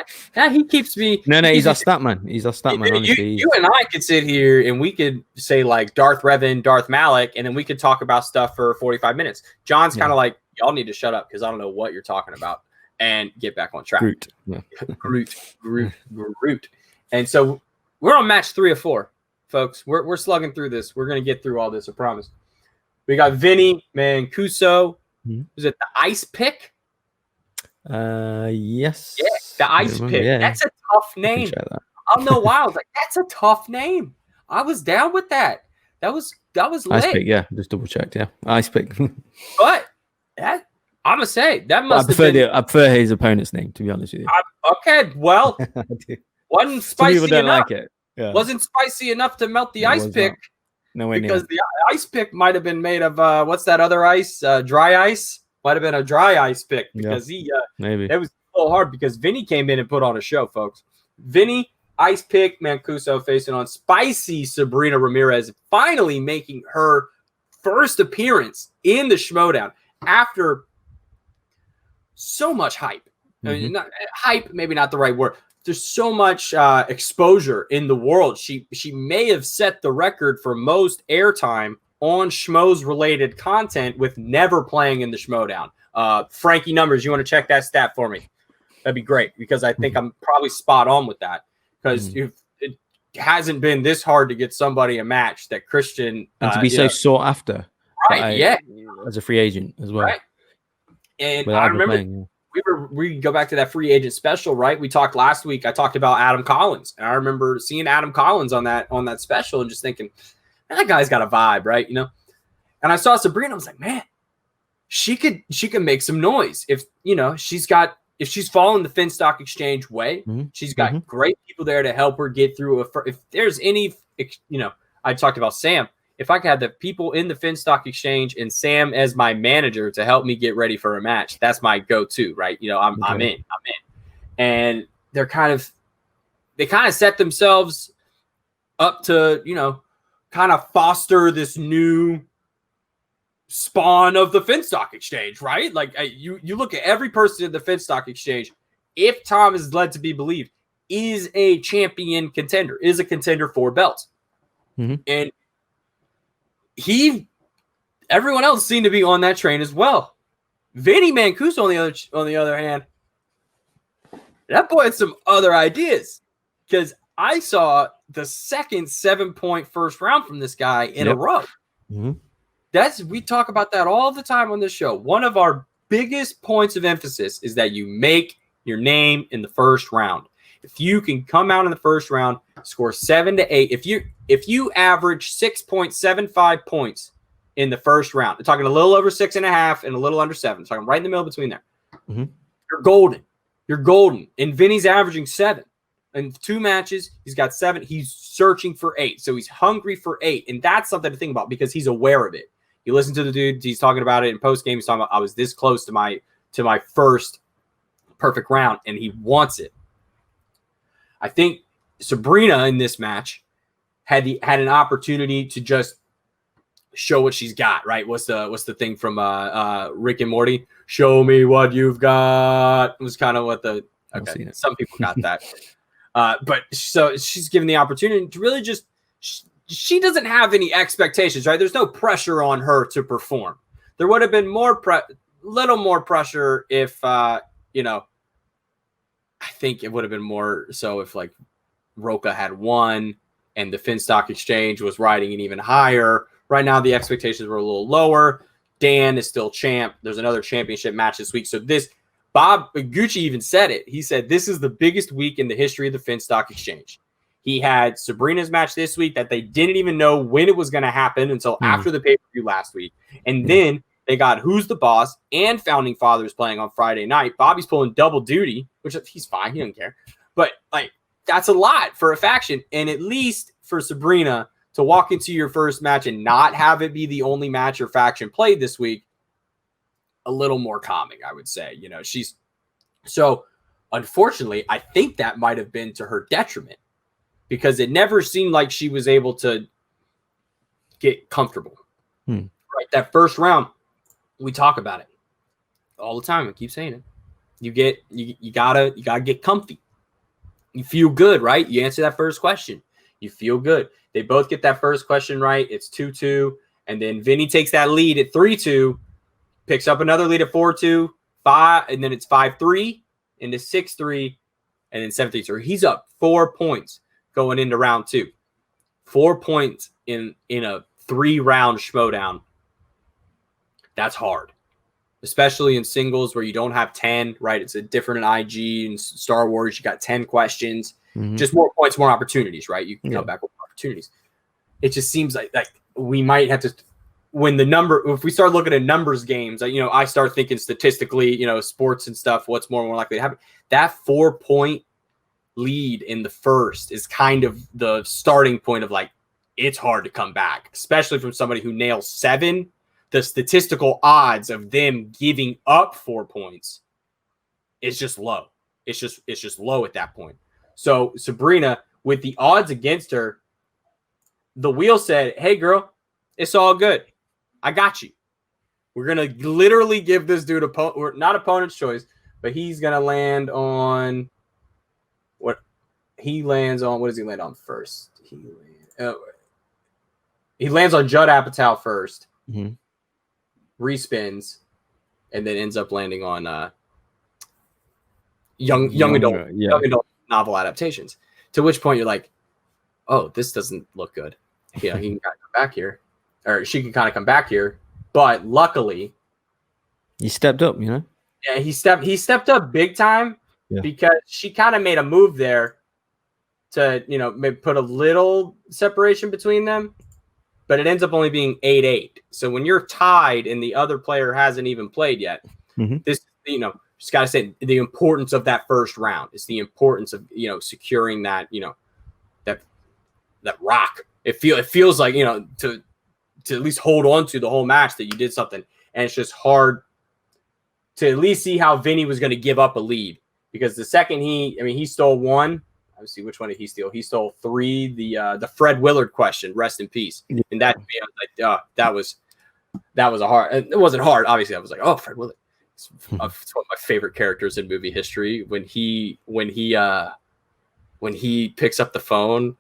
of he keeps me. No, he's our stat man. He's our stat man. Honestly, you and I could sit here and we could say like Darth Revan, Darth Malik, and then we could talk about stuff for 45 minutes. John's kind of like, y'all need to shut up because I don't know what you're talking about and get back on track. Groot. Yeah. Groot. And so we're on match 3 of 4, folks. We're slugging through this. We're gonna get through all this. I promise. We got Vinny Mancuso. Is it the Ice Pick? Yes. Yeah, the Ice Pick. Yeah. That's a tough name. I don't know why. I was like, that's a tough name. I was down with that. That was lit. Ice Pick, yeah. Just double checked, yeah. Ice Pick. But that I'm gonna say that must I prefer his opponent's name, to be honest with you. Okay, well, I do. wasn't Some spicy people don't enough. like it. Yeah. Wasn't spicy enough to melt the Ice Pick. No way because the Ice Pick might have been made of what's that other ice? Dry ice. Might have been a dry Ice Pick because maybe it was a little hard because Vinny came in and put on a show, folks. Vinny Ice Pick Mancuso facing on spicy Sabrina Ramirez, finally making her first appearance in the Schmoedown after so much hype. I mean, not hype, maybe not the right word. There's so much exposure in the world. She may have set the record for most airtime on Schmoes related content with never playing in the Schmoedown. Frankie Numbers, you want to check that stat for me? That'd be great because I think I'm probably spot on with that because it hasn't been this hard to get somebody a match that Christian and to be so sought after, right? As a free agent as well, right? And I remember. We go back to that free agent special, right? We talked last week. I talked about Adam Collins, and I remember seeing Adam Collins on that special and just thinking, man, that guy's got a vibe, right? You know. And I saw Sabrina. I was like, man, she could make some noise if she's following the Finstock Exchange way. She's got great people there to help her get through. If there's any, I talked about Sam. If I could have the people in the Finstock Exchange and Sam as my manager to help me get ready for a match, that's my go-to, right? I'm in. And they kind of set themselves up to, kind of foster this new spawn of the Finstock Exchange, right? Like you look at every person in the Finstock Exchange, if Tom is led to be believed, is a champion contender, is a contender for belts. And everyone else seemed to be on that train as well. Vinny Mancuso, on the other hand, that boy had some other ideas because I saw the second 7-point first round from this guy in a row. We talk about that all the time on this show. One of our biggest points of emphasis is that you make your name in the first round. If you can come out in the first round, score 7 to 8. If you average 6.75 points in the first round, I'm talking a little over 6.5 and a little under 7. I'm talking right in the middle between there. You're golden. You're golden. And Vinny's averaging 7. In 2 matches, he's got 7. He's searching for 8. So he's hungry for 8. And that's something to think about because he's aware of it. You listen to the dude, he's talking about it in post game. He's talking about I was this close to my first perfect round, and he wants it. I think Sabrina in this match had an opportunity to just show what she's got, right? What's the thing from Rick and Morty? Show me what you've got. It was kind of what some people got that. But so she's given the opportunity to really just she doesn't have any expectations, right? There's no pressure on her to perform. There would have been little more pressure if I think it would have been more so if like Rocha had won and the Finstock Exchange was riding it even higher. Right now, the expectations were a little lower. Dan is still champ. There's another championship match this week. So Bob Gucci even said it. He said, this is the biggest week in the history of the Finstock Exchange. He had Sabrina's match this week that they didn't even know when it was going to happen until after the pay-per-view last week. And then they got Who's the Boss and Founding Fathers playing on Friday night. Bobby's pulling double duty, which he's fine. He doesn't care. But like, that's a lot for a faction. And at least for Sabrina to walk into your first match and not have it be the only match your faction played this week, a little more calming, I would say. You know, so unfortunately, I think that might have been to her detriment because it never seemed like she was able to get comfortable. Right. That first round, we talk about it all the time. I keep saying it. You gotta get comfy. You feel good, right? You answer that first question. You feel good. They both get that first question right. It's 2-2. And then Vinny takes that lead at 3-2, picks up another lead at 4-2, 5, and then it's 5-3 into 6-3, and then 7-3. So he's up 4 points going into round 2. 4 points in a 3-round Schmoedown. That's hard. Especially in singles where you don't have 10, right? It's a different in IG and Star Wars. You got 10 questions, just more points, more opportunities, right? You can come back with opportunities. It just seems like we might have to, if we start looking at numbers games, I start thinking statistically, sports and stuff, what's more likely to happen. That 4-point lead in the first is kind of the starting point of like, it's hard to come back, especially from somebody who nails 7. The statistical odds of them giving up 4 points is just low. It's just low at that point. So Sabrina, with the odds against her, the wheel said, hey girl, it's all good. I got you. We're going to literally give this dude not opponent's choice, but he's going to land on what does he land on first? He lands on Judd Apatow first. Respins, and then ends up landing on young adult novel adaptations. To which point you're like, oh, this doesn't look good. He can kind of come back here, or she can kind of come back here. But luckily, he stepped up. Yeah, he stepped up big time because she kind of made a move there to maybe put a little separation between them. But it ends up only being 8-8. So when you're tied and the other player hasn't even played yet, this, just got to say the importance of that first round. It's the importance of, securing that, that rock. It feels like, to at least hold on to the whole match that you did something. And it's just hard to at least see how Vinny was going to give up a lead, because the second he stole 1. Let's see, which one did he steal? He stole 3. The Fred Willard question, rest in peace. And that was a hard. It wasn't hard, obviously. I was like, oh, Fred Willard. It's one of my favorite characters in movie history. When he picks up the phone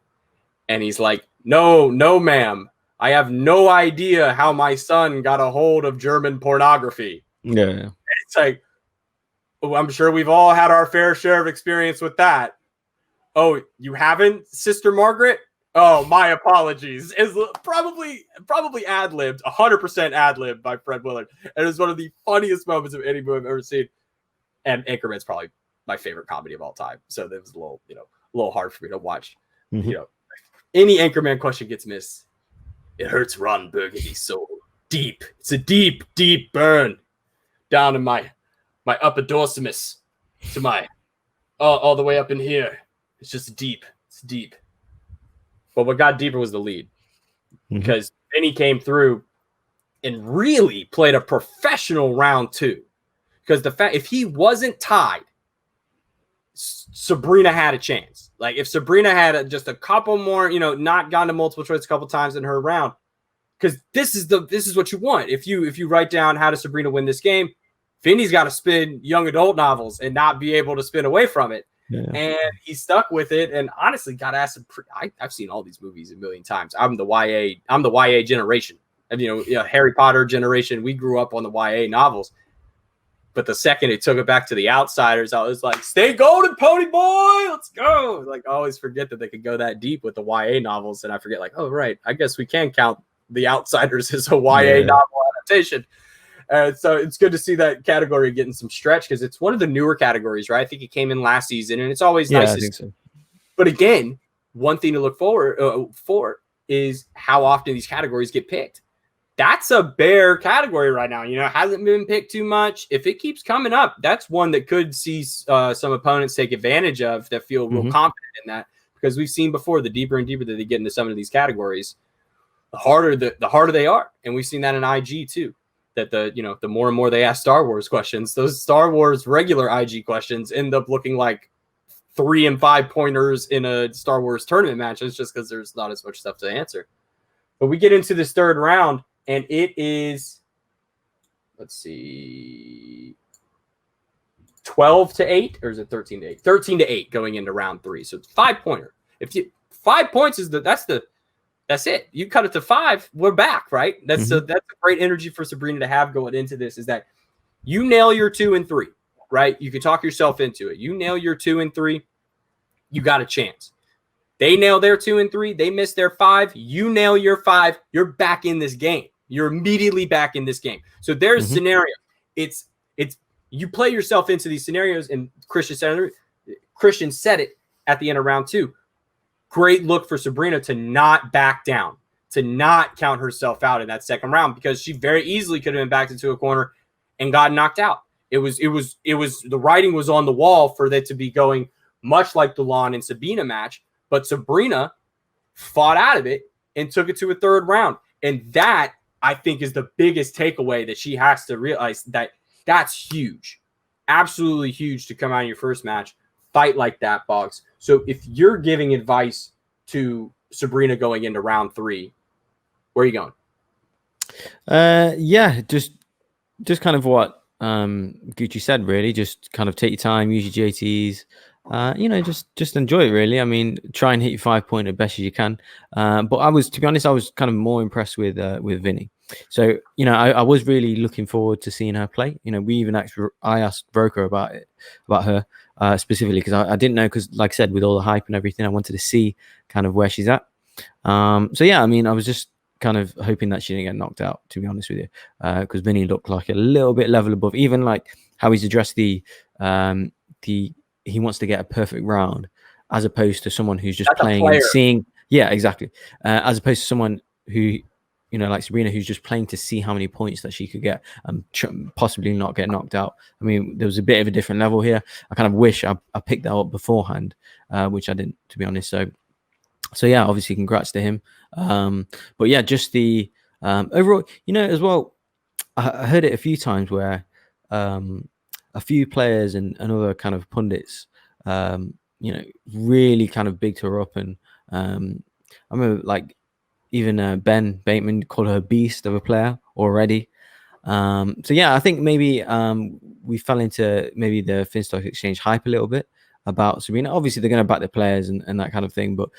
and he's like, no, ma'am, I have no idea how my son got a hold of German pornography. Yeah, it's like, I'm sure we've all had our fair share of experience with that. Oh, you haven't, Sister Margaret? Oh, my apologies. Is probably ad-libbed, 100% ad-libbed by Fred Willard. And it's one of the funniest moments of any movie I've ever seen. And Anchorman's probably my favorite comedy of all time. So that was a little hard for me to watch. Any Anchorman question gets missed. It hurts Ron Burgundy's soul. Deep. It's a deep, deep burn down in my upper dorsimus to my all the way up in here. It's just deep. It's deep. But what got deeper was the lead. Because Vinny came through and really played a professional round 2. Because if he wasn't tied, Sabrina had a chance. Like if Sabrina had just a couple more, not gone to multiple choice a couple times in her round. Because this is what you want. If you write down how does Sabrina win this game, Vinny's got to spin young adult novels and not be able to spin away from it. Yeah. And he stuck with it, and honestly got asked. I've seen all these movies a million times. I'm the YA generation, and Harry Potter generation. We grew up on the YA novels. But the second it took it back to the outsiders, I was like, stay golden, pony boy. Let's go. Like, I always forget that they could go that deep with the YA novels. And I forget, like, oh, right. I guess we can count the outsiders as a YA novel adaptation. So it's good to see that category getting some stretch because it's one of the newer categories, right? I think it came in last season, and it's always nice to see. So. But again, one thing to look forward for is how often these categories get picked. That's a bare category right now. You know, it hasn't been picked too much. If it keeps coming up, that's one that could see some opponents take advantage of that feel real confident in that, because we've seen before, the deeper and deeper that they get into some of these categories, the harder they are. And we've seen that in IG too, that the more and more they ask Star Wars questions, those Star Wars regular IG questions end up looking like 3 and 5 pointers in a Star Wars tournament match. It's just because there's not as much stuff to answer. But we get into this third round, and it is, let's see, 12-8, or is it 13-8? 13-8 going into round 3. So it's 5-pointer. 5 points is that's it. You cut it to 5, we're back, right? That's a great energy for Sabrina to have going into this, is that you nail your 2 and 3, right? You can talk yourself into it. You nail your 2 and 3, you got a chance. They nail their 2 and 3, they miss their 5, you nail your 5, you're back in this game. You're immediately back in this game. So there's a scenario. It's you play yourself into these scenarios, and Christian said it at the end of round 2. Great look for Sabrina to not back down, to not count herself out in that second round, because she very easily could have been backed into a corner and got knocked out. It was the writing was on the wall for that to be going much like the Lon and Sabina match, but Sabrina fought out of it and took it to a third round. And that, I think, is the biggest takeaway that she has to realize, that that's huge. Absolutely huge to come out in your first match, fight like that, Bogz. So if you're giving advice to Sabrina going into round 3, where are you going? Just kind of what Gucci said, really. Just kind of take your time, use your JTs. Just enjoy it, really. I mean, try and hit your 5-pointer best as you can. But to be honest, I was kind of more impressed with Vinny. So, I was really looking forward to seeing her play. I asked Rocha about her specifically, because I didn't know, because like I said, with all the hype and everything, I wanted to see kind of where she's at. I was just kind of hoping that she didn't get knocked out, to be honest with you, because Vinny looked like a little bit level above, even like how he's addressed he wants to get a perfect round, as opposed to someone who's just playing and seeing. Yeah, exactly. As opposed to someone who, like Sabrina, who's just playing to see how many points that she could get and possibly not get knocked out. I mean, there was a bit of a different level here. I kind of wish I picked that up beforehand, which I didn't, to be honest. So yeah, obviously congrats to him. But yeah, just the overall, as well, I heard it a few times where a few players and other kind of pundits, really kind of bigged her up. And I remember, like, even Ben Bateman called her a beast of a player already. So yeah, I think maybe we fell into maybe the Finstock Exchange hype a little bit about Sabrina. Obviously, they're going to back the players and that kind of thing, but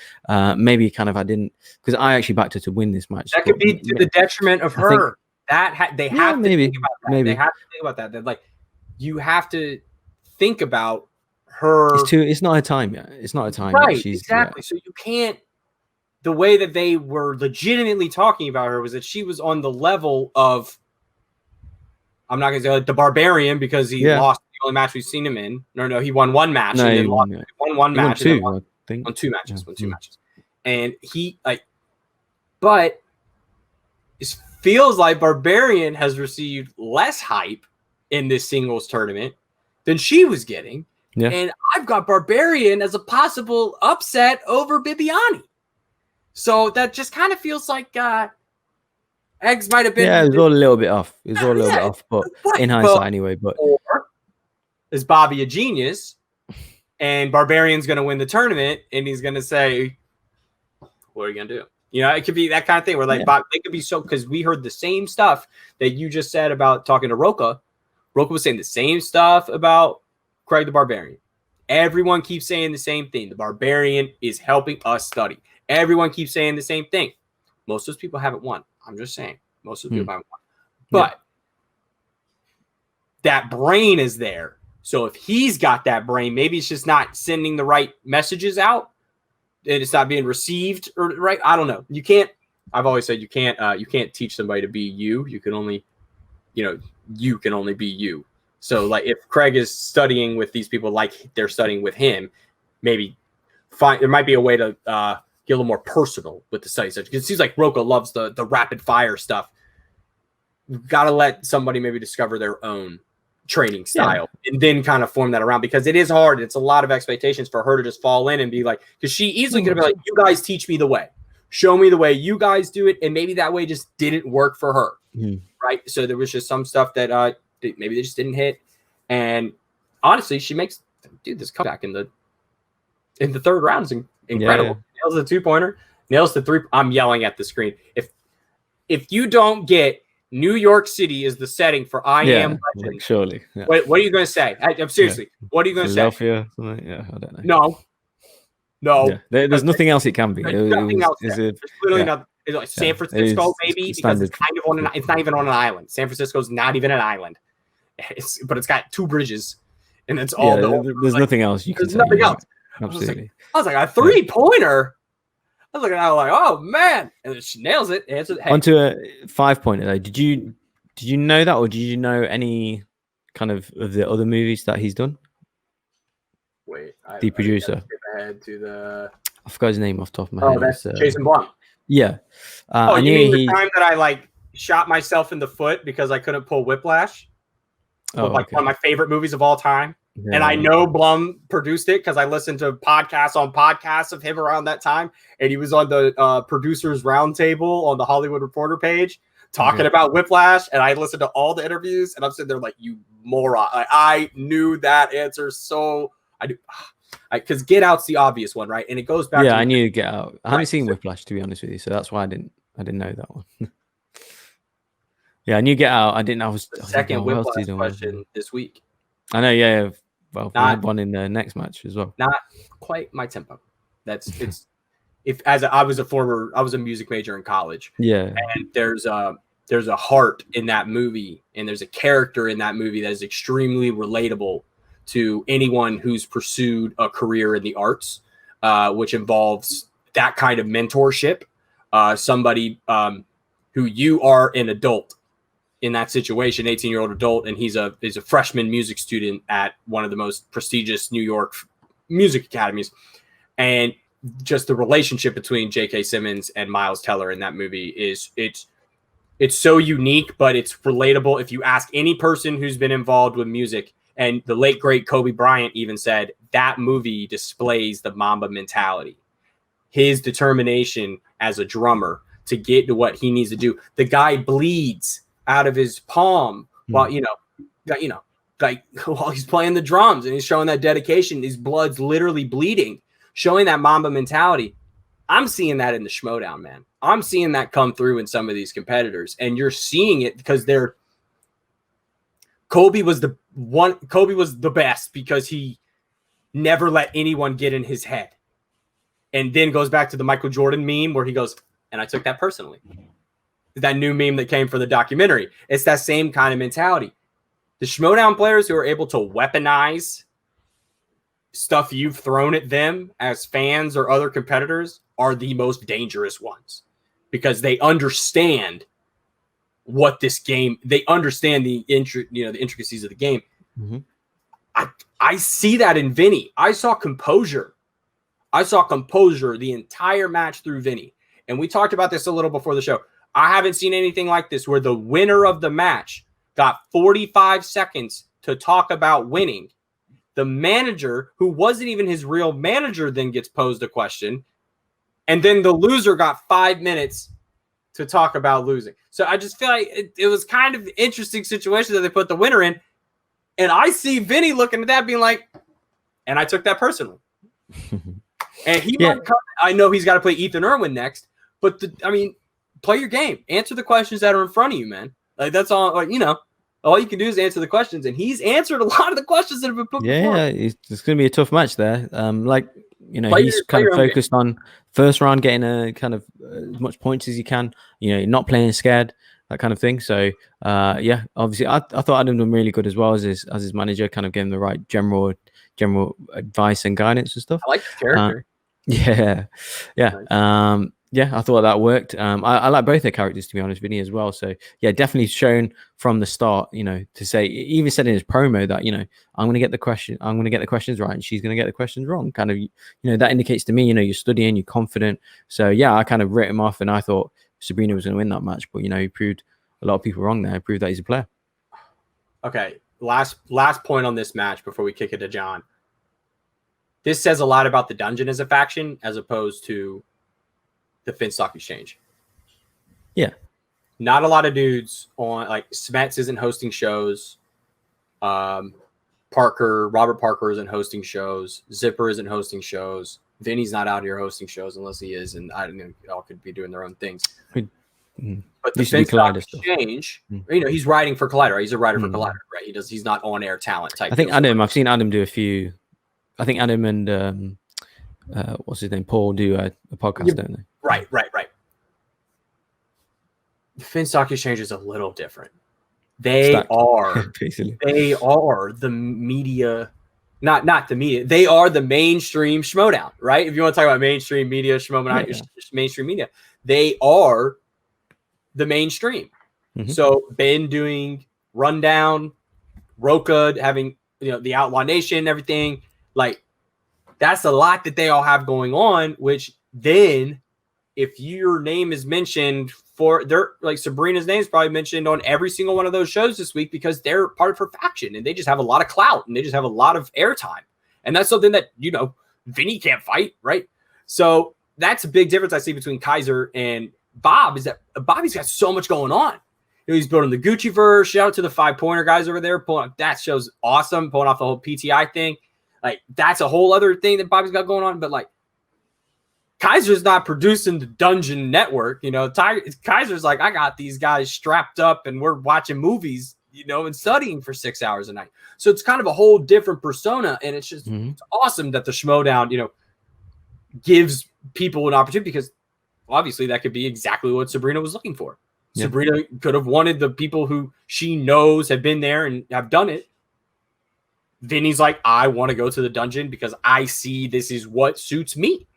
maybe kind of I didn't, because I actually backed her to win this match. That could be to the detriment of her. They have to think about that. Maybe. They have to think about that. They're like, you have to think about her. It's not her time yet. It's not her time. Right, exactly. Yeah. So you can't. The way that they were legitimately talking about her was that she was on the level of, I'm not going to say like the Barbarian, because he lost the only match we've seen him in. No, he won one match. No, he won one match. He won 2, won 2 matches. Won 2 matches. And he, but it feels like Barbarian has received less hype in this singles tournament than she was getting. Yeah. And I've got Barbarian as a possible upset over Bibiani. So that just kind of feels like eggs might have been. Yeah, it was all a little bit off. It was all a little bit off, but in hindsight anyway. But or is Bobby a genius, and Barbarian's going to win the tournament, and he's going to say, "What are you going to do?" It could be that kind of thing where, like, Bob, it could be so, because we heard the same stuff that you just said about talking to Rocha. Rocha was saying the same stuff about Craig the Barbarian. Everyone keeps saying the same thing. The Barbarian is helping us study. Everyone keeps saying the same thing. Most of those people haven't won. I'm just saying. Most of those people haven't won. But that brain is there. So if he's got that brain, maybe it's just not sending the right messages out and it's not being received or right. I don't know. You can't. I've always said you can't teach somebody to be you. You can only, you can only be you. So like if Craig is studying with these people like they're studying with him, maybe there might be a way to get a little more personal with the study session. Because it seems like Rocha loves the rapid fire stuff. We've got to let somebody maybe discover their own training style and then kind of form that around, because it is hard. It's a lot of expectations for her to just fall in and be like, because she easily could have been like, you guys teach me the way. Show me the way you guys do it. And maybe that way just didn't work for her. Right. So there was just some stuff that maybe they just didn't hit. And honestly, she makes this comeback in the third round is incredible. Nails the 2-pointer, nails the 3. I'm yelling at the screen. If you don't get New York City is the setting for I Am Legend, surely. What are you going to say? I'm seriously. What are you going to say? Something? Yeah, I don't know. No. Yeah. There's nothing else it can be. There's nothing else. There's literally nothing. It's like San Francisco, maybe, because it's kind of it's not even on an island. San Francisco's not even an island. But it's got 2 bridges, and it's all. There's nothing else you can say. There's nothing else. Absolutely. I was like a 3-pointer. I was looking at it like, oh man, and she nails it. Onto a 5-pointer though. Did you know that, or did you know any kind of the other movies that he's done? Wait, the producer. Skip ahead to the. I forgot his name off the top of my head. Oh, that's Jason Blum. Yeah. You mean the time that I like shot myself in the foot because I couldn't pull Whiplash? One of my favorite movies of all time. Yeah. And I know Blum produced it because I listened to podcasts of him around that time. And he was on the producers roundtable on the Hollywood Reporter page talking about Whiplash. And I listened to all the interviews and I'm sitting there like, you moron. I knew that answer. So I do. Because Get Out's the obvious one, right? And it goes back. Yeah, I knew Get Out. I haven't seen Whiplash, to be honest with you. So that's why I didn't know that one. Yeah, I knew Get Out. I didn't. I was second Whiplash question this week. I know. Yeah. Well, we had one in the next match as well. Not quite my tempo. I was a music major in college. Yeah. And there's a heart in that movie, and there's a character in that movie that is extremely relatable to anyone who's pursued a career in the arts, which involves that kind of mentorship. Somebody who you are an adult in that situation, 18-year-old adult, and he's a freshman music student at one of the most prestigious New York music academies. And just the relationship between J.K. Simmons and Miles Teller in that movie it's so unique, but it's relatable. If you ask any person who's been involved with music, and the late, great Kobe Bryant even said that movie displays the Mamba mentality, his determination as a drummer to get to what he needs to do. The guy bleeds out of his palm while while he's playing the drums, and he's showing that dedication. His blood's literally bleeding, showing that Mamba mentality. I'm seeing that in the Schmoedown, man. I'm seeing that come through in some of these competitors, and you're seeing it because Kobe was the best because he never let anyone get in his head. And then goes back to the Michael Jordan meme where he goes, and I took that personally. That new meme that came for the documentary. It's that same kind of mentality. The Schmoedown players who are able to weaponize stuff you've thrown at them as fans or other competitors are the most dangerous ones because they understand what this game, they understand the intricacies of the game. Mm-hmm. I see that in Vinny. I saw composure the entire match through Vinny. And we talked about this a little before the show. I haven't seen anything like this where the winner of the match got 45 seconds to talk about winning. The manager, who wasn't even his real manager, then gets posed a question. And then the loser got 5 minutes to talk about losing. So I just feel like it was kind of an interesting situation that they put the winner in. And I see Vinny looking at that being like, and I took that personally. And he might come, I know he's got to play Ethan Irwin next, but play your game. Answer the questions that are in front of you, man. Like that's all, all you can do is answer the questions. And he's answered a lot of the questions that have been put before. Yeah, it's going to be a tough match there. He's kind of focused on first round, getting a kind of as much points as you can, not playing scared. that kind of thing. So yeah, obviously I thought Adam done really good as well as his manager, kind of gave him the right general advice and guidance and stuff. I like his character. Yeah, I thought that worked. I like both their characters, to be honest, Vinny as well. So yeah, definitely shown from the start, to say, he even said in his promo that, I'm going to get the questions right and she's going to get the questions wrong. Kind of, that indicates to me, you're studying, you're confident. So yeah, I kind of wrote him off and I thought Sabrina was going to win that match, but he proved a lot of people wrong there. He proved that he's a player. Okay, last point on this match before we kick it to John. This says a lot about the Dungeon as a faction as opposed to the Finstock Exchange. Yeah. Not a lot of dudes on, like, Smets isn't hosting shows. Robert Parker isn't hosting shows. Zipper isn't hosting shows. Vinny's not out here hosting shows unless he is, and I don't know, y'all could be doing their own things. But the Finstock Exchange, he's writing for Collider. Right? He's a writer for Collider, right? He's not on-air talent type. I think I've seen Adam do a few. I think Adam and what's his name, Paul, do a podcast, don't they? Right. The Finstock Exchange is a little different. They are the media, not the media. They are the mainstream Schmoedown, right? If you want to talk about mainstream media, mainstream media, they are the mainstream. Mm-hmm. So Ben doing Rundown, Rocha having the Outlaw Nation and everything, like that's a lot that they all have going on, which then if your name is mentioned for their, like Sabrina's name is probably mentioned on every single one of those shows this week because they're part of her faction and they just have a lot of clout and they just have a lot of airtime. And that's something that, Vinny can't fight, right? So that's a big difference I see between Kaiser and Bob is that Bobby's got so much going on. He's building the Gucci verse. Shout out to the 5-pointer guys over there. That show's awesome. Pulling off the whole PTI thing. Like, that's a whole other thing that Bobby's got going on. But, like, Kaiser's not producing the Dungeon Network. Kaiser's like, I got these guys strapped up and we're watching movies, and studying for 6 hours a night. So it's kind of a whole different persona. And it's just it's awesome that the Schmoedown, gives people an opportunity because obviously that could be exactly what Sabrina was looking for. Yeah. Sabrina could have wanted the people who she knows have been there and have done it. Vinny's like, I want to go to the Dungeon because I see this is what suits me.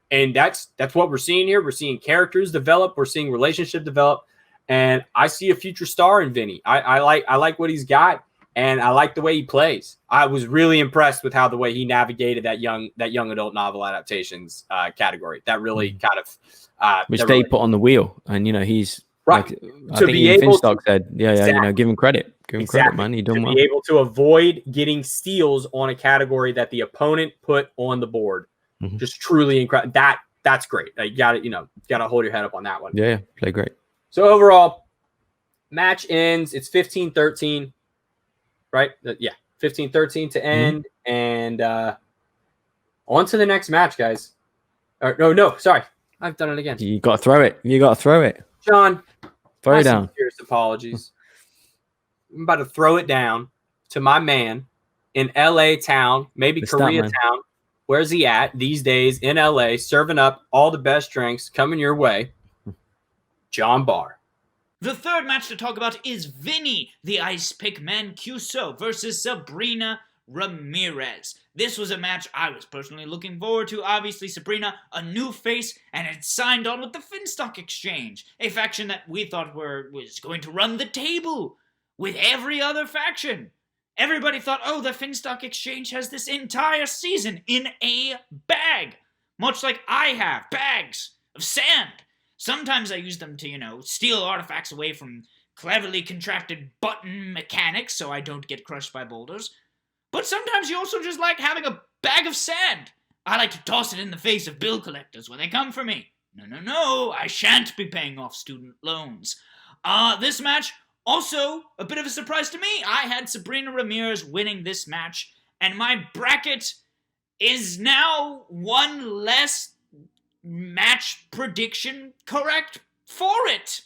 And that's what we're seeing here. We're seeing characters develop. We're seeing relationship develop. And I see a future star in Vinny. I like what he's got, and I like the way he plays. I was really impressed with how the way he navigated that young adult novel adaptations category. That really kind of which they put on the wheel. And he's right. Like, I think even Finstock said, exactly. Give him credit. Give him credit, man. He done well. To be able to avoid getting steals on a category that the opponent put on the board. Mm-hmm. Just truly incredible. That's great. You got to hold your head up on that one. Yeah, play great. So overall, match ends. It's 15-13, right? 15-13 to end, and on to the next match, guys. No, sorry, I've done it again. You got to throw it. John, throw it down. Serious apologies. I'm about to throw it down to my man in LA town, maybe Koreatown. Where's he at these days in LA, serving up all the best drinks coming your way? John Barr. The third match to talk about is Vinny, the Ice Pick Mancuso, versus Sabrina Ramirez. This was a match I was personally looking forward to. Obviously, Sabrina, a new face, and had signed on with the Finstock Exchange, a faction that we thought was going to run the table with every other faction. Everybody thought, the Finstock Exchange has this entire season in a bag. Much like I have bags of sand. Sometimes I use them to, steal artifacts away from cleverly contracted button mechanics so I don't get crushed by boulders. But sometimes you also just like having a bag of sand. I like to toss it in the face of bill collectors when they come for me. No, I shan't be paying off student loans. This match... also, a bit of a surprise to me. I had Sabrina Ramirez winning this match, and my bracket is now one less match prediction correct for it.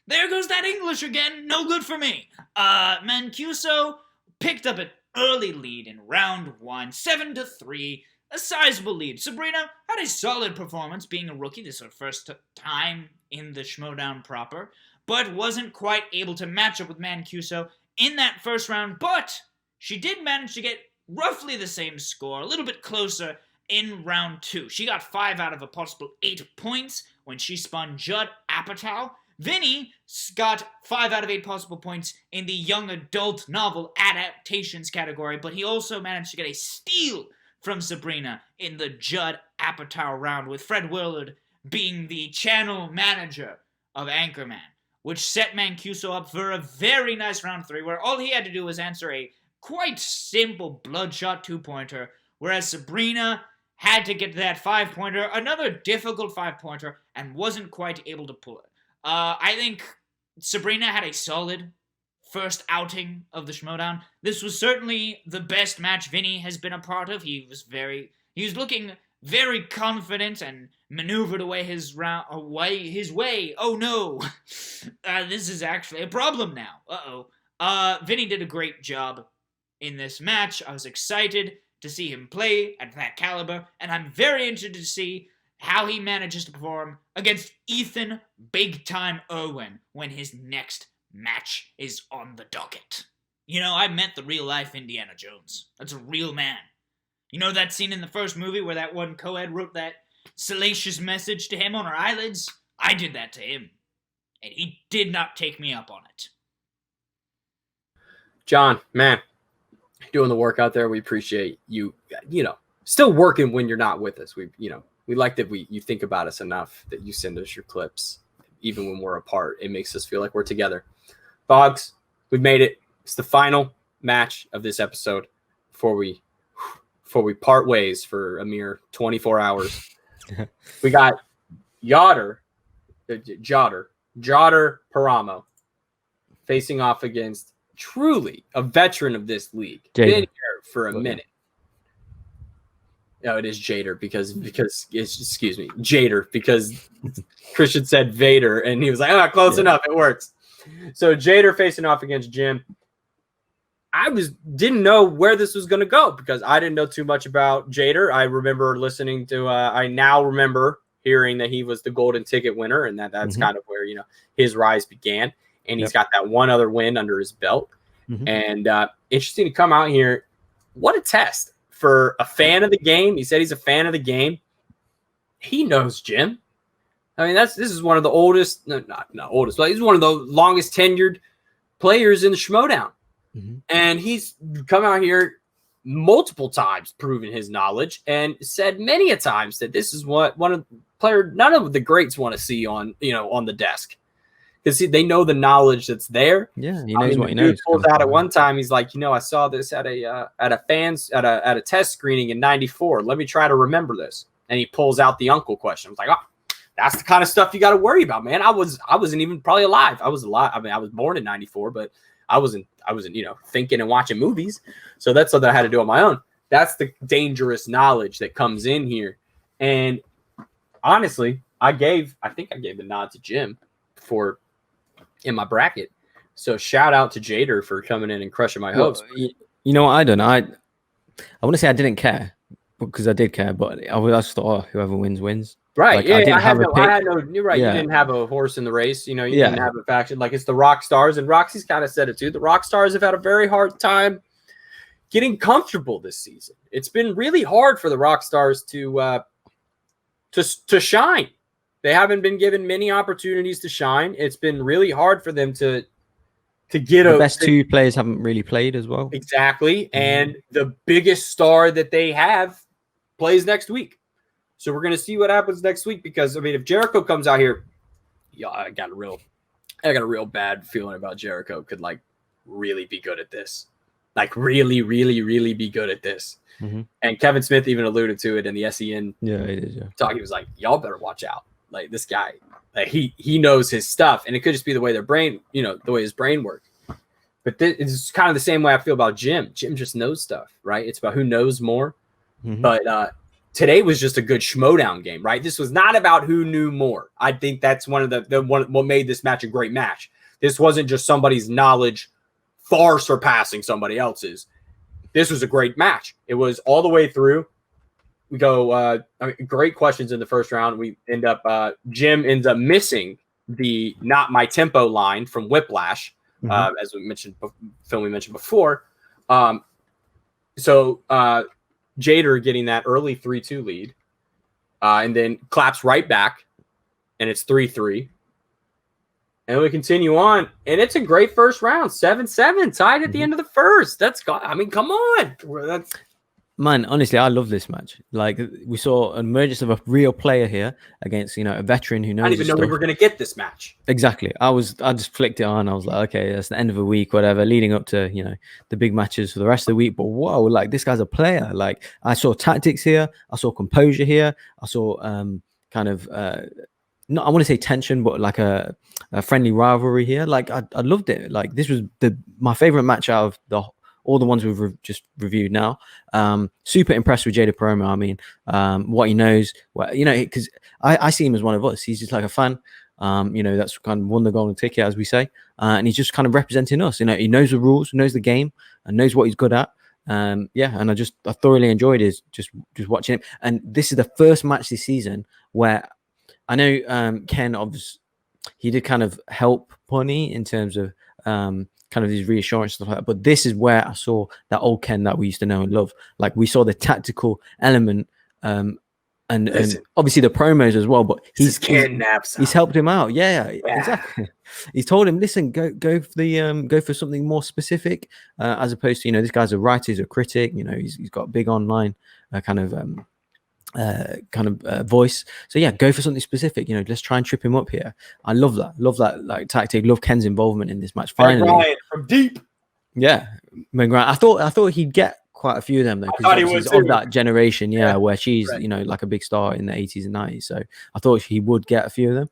There goes that English again. No good for me. Mancuso picked up an early lead in round 1, 7-3. A sizable lead. Sabrina had a solid performance being a rookie. This is her first time in the Schmoedown proper, but wasn't quite able to match up with Mancuso in that first round. But she did manage to get roughly the same score, a little bit closer in round 2. She got 5 out of a possible 8 points when she spun Judd Apatow. Vinny got 5 out of 8 possible points in the young adult novel adaptations category, but he also managed to get a steal from Sabrina in the Judd Apatow round, with Fred Willard being the channel manager of Anchorman, which set Mancuso up for a very nice round 3, where all he had to do was answer a quite simple bloodshot 2-pointer, whereas Sabrina had to get that 5-pointer, another difficult 5-pointer, and wasn't quite able to pull it. I think Sabrina had a solid first outing of the Schmoedown. This was certainly the best match Vinny has been a part of. He was looking very confident and maneuvered away his way. Oh no, this is actually a problem now. Vinny did a great job in this match. I was excited to see him play at that caliber, and I'm very interested to see how he manages to perform against Ethan Big Time Irwin when his next match is on the docket. You know, I met the real life Indiana Jones. That's a real man. You know that scene in the first movie where that one co-ed wrote that salacious message to him on her eyelids? I did that to him, and he did not take me up on it. John, man, doing the work out there. We appreciate you, still working when you're not with us. We like that you think about us enough that you send us your clips, even when we're apart. It makes us feel like we're together. Bogz, we've made it. It's the final match of this episode before we part ways for a mere 24 hours. We got Jotter Paramo facing off against truly a veteran of this league. Been here for a minute. No, it is Jader because Jader, because Christian said Vader and he was like, close enough, it works. So Jader facing off against Jim. Didn't know where this was going to go because I didn't know too much about Jader. I remember listening to I now remember hearing that he was the golden ticket winner, and that's kind of where his rise began. And he's got that one other win under his belt. And interesting to come out here. What a test for a fan of the game. He said he's a fan of the game. He knows Jim. I mean, this is one of the oldest, not oldest, but he's one of the longest tenured players in the Schmoedown. And he's come out here multiple times proving his knowledge and said many a times that this is what none of the greats want to see on the desk. Because they know the knowledge that's there. Yeah, he knows what he knows. He pulled out at one time. He's like, I saw this at a test screening in '94. Let me try to remember this. And he pulls out the uncle question. I was like, that's the kind of stuff you got to worry about, man. I wasn't even probably alive. I was alive. I mean, I was born in '94, but I wasn't thinking and watching movies. So that's something I had to do on my own. That's the dangerous knowledge that comes in here. And honestly, I think I gave the nod to Jim in my bracket. So shout out to Jader for coming in and crushing my hopes. You know what I done? I want to say I didn't care because I did care, but I just thought, whoever wins. Right. Like, yeah. I had no, you're right. Yeah. You didn't have a horse in the race. You didn't have a faction. Like, it's the rock stars, and Roxy's kind of said it too. The rock stars have had a very hard time getting comfortable this season. It's been really hard for the rock stars to shine. They haven't been given many opportunities to shine. It's been really hard for them to get the best two players haven't really played as well. Exactly. And the biggest star that they have plays next week. So we're going to see what happens next week because, if Jericho comes out here, I got a real bad feeling about Jericho could really be good at this. Really, really, really be good at this. And Kevin Smith even alluded to it in the SEN talk. He was like, y'all better watch out. This guy, he knows his stuff, and it could just be the way their brain, the way his brain works. But it's kind of the same way I feel about Jim. Jim just knows stuff, right? It's about who knows more. But today was just a good Schmoedown game, right? This was not about who knew more. I think that's one of what made this match a great match. This wasn't just somebody's knowledge far surpassing somebody else's. This was a great match. It was all the way through. we go. Great questions in the first round. We end up. Jim ends up missing the "Not My Tempo" line from Whiplash, as we mentioned, film we mentioned before. So Jader getting that early 3-2 lead, and then claps right back, and it's 3-3. And we continue on, and it's a great first round, 7-7, tied at the end of the first. Come on. Man, honestly, I love this match. Like, we saw an emergence of a real player here against, a veteran who knows. I didn't even know we were going to get this match. Exactly. I just flicked it on. I was like, okay, that's the end of the week, whatever, leading up to, the big matches for the rest of the week. But whoa, like, this guy's a player. Like, I saw tactics here. I saw composure here. I saw I want to say tension, but like a friendly rivalry here. Like, I loved it. Like, this was my favorite match out of all the ones we've just reviewed now. Super impressed with Jader Peroma. I mean, what he knows, because I see him as one of us. He's just like a fan. That's kind of won the golden ticket, as we say. And he's just kind of representing us. He knows the rules, knows the game, and knows what he's good at. And I thoroughly enjoyed his just watching him. And this is the first match this season where I know Ken, obviously, he did kind of help Pony in terms of kind of these reassurance stuff like that. But this is where I saw that old Ken that we used to know and love. Like, we saw the tactical element, and obviously the promos as well. But he's helped him out. Yeah, exactly. He's told him, listen, go for something more specific, as opposed to this guy's a writer, he's a critic. He's got big online voice. So yeah, go for something specific. Let's try and trip him up here. I love that like tactic. Love Ken's involvement in this match. Finally, Bryan from deep. Yeah, Bryan. I thought he'd get quite a few of them though, because he's of that generation. Yeah, where she's like a big star in the 80s and 90s. So I thought he would get a few of them.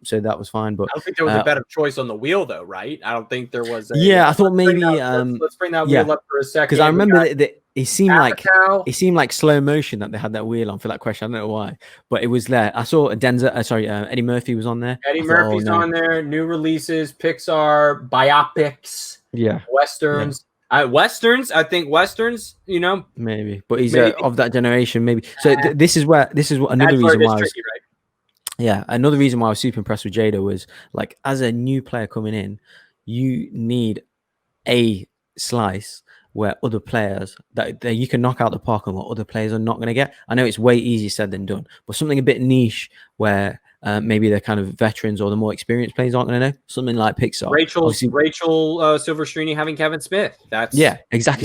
So that was fine. But I don't think there was a better choice on the wheel though, right? I don't think there was. I thought maybe. Let's bring that wheel up for a second. Because I remember that it seemed like slow motion that they had that wheel on for that question. I don't know why, but it was there. I saw Eddie Murphy was on there. Eddie Murphy's on there. New releases, Pixar, biopics, westerns. Westerns, I think westerns, maybe, but he's of that generation, maybe. So this is what another reason why. Yeah, another reason why I was super impressed with Jader was, like, as a new player coming in, you need a slice where other players that you can knock out the park and what other players are not going to get. I know it's way easier said than done, but something a bit niche where maybe the kind of veterans or the more experienced players aren't going to know. Something like Pixar. Rachel Silverstreeny having Kevin Smith. Exactly. Yeah.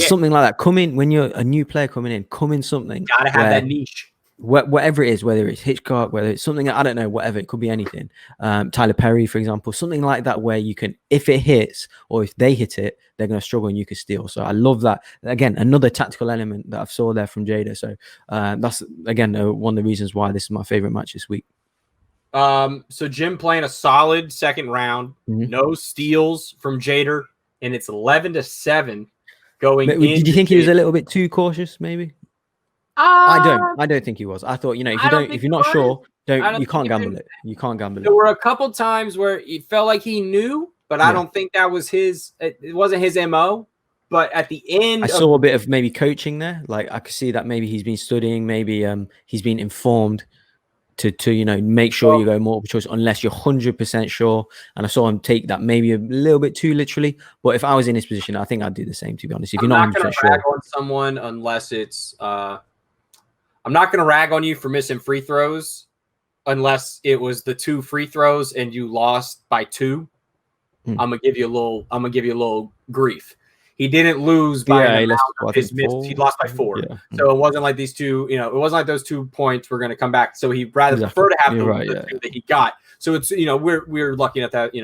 Something like that. Come in when you're a new player coming in. Come in something. Gotta have that niche. Whatever it is, whether it's Hitchcock, whether it's something, I don't know, whatever, it could be anything. Tyler Perry, for example, something like that, where you can, if it hits or if they hit it, they're going to struggle and you can steal. So I love that. Again, another tactical element that I've saw there from Jader. So that's, again, one of the reasons why this is my favorite match this week. So Jim playing a solid second round, no steals from Jader, and it's 11-7 going. Did you think he was a little bit too cautious, maybe? I don't think he was. I thought, if you're not sure, you can't gamble it. You can't gamble it. There were a couple times where it felt like he knew, but I don't think that was it wasn't his MO. But at the end, I saw a bit of maybe coaching there. Like, I could see that maybe he's been studying, maybe he's been informed to make sure you go multiple choice unless you're 100% sure. And I saw him take that maybe a little bit too literally. But if I was in his position, I think I'd do the same, to be honest. If you're not 100% sure, on someone unless it's I'm not going to rag on you for missing free throws unless it was the 2 free throws and you lost by 2. I'm going to give you a little grief. He didn't lose by his missed. He lost by 4. Yeah. So it wasn't like these two, it wasn't like those 2 points were going to come back. So he'd rather prefer to have the 2 that he got. So it's, we're looking at that,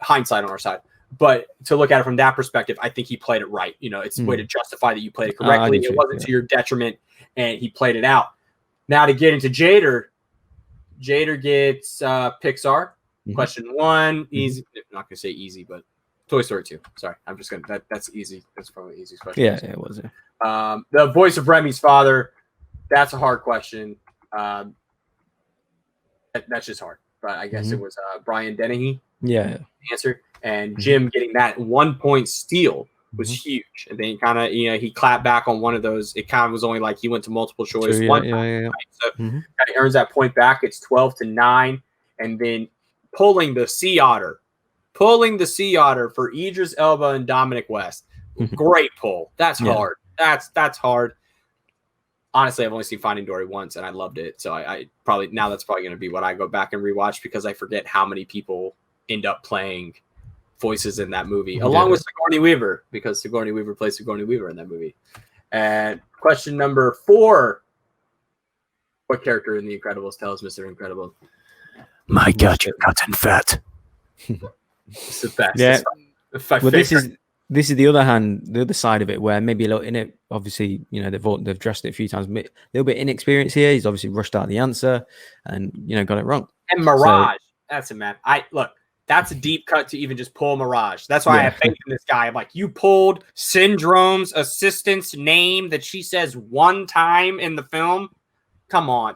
hindsight on our side. But to look at it from that perspective, I think he played it right. It's a way to justify that you played it correctly. It wasn't to your detriment, and he played it out. Now to get into Jader gets Pixar. Question 1, easy. I'm not going to say easy, but Toy Story 2. Sorry, I'm just going to, that's easy. That's probably the easiest question. Yeah, it was. The voice of Remy's father, that's a hard question. That's just hard. But I guess it was Brian Dennehy. Yeah. Answer. And Jim getting that 1 point steal was huge. And then kind of, he clapped back on one of those. It kind of was only like he went to multiple choice. True, one time, right? So kind of earns that point back. It's 12-9. And then pulling the Sea Otter for Idris Elba and Dominic West. Great pull. That's hard. That's hard. Honestly, I've only seen Finding Dory once, and I loved it. So I probably that's probably going to be what I go back and rewatch, because I forget how many people end up playing voices in that movie, along with Sigourney Weaver, because Sigourney Weaver plays Sigourney Weaver in that movie. And question number 4: what character in The Incredibles tells Mr. Incredible, "My God, you've gotten fat"? It's the best. Yeah. Well, this is the other side of it, where maybe a little in it. Obviously, they've addressed it a few times. A little bit inexperienced here. He's obviously rushed out the answer, and got it wrong. And Mirage, that's a man. That's a deep cut to even just pull Mirage. That's why I have faith in this guy. I'm like, you pulled Syndrome's assistant's name that she says one time in the film. Come on,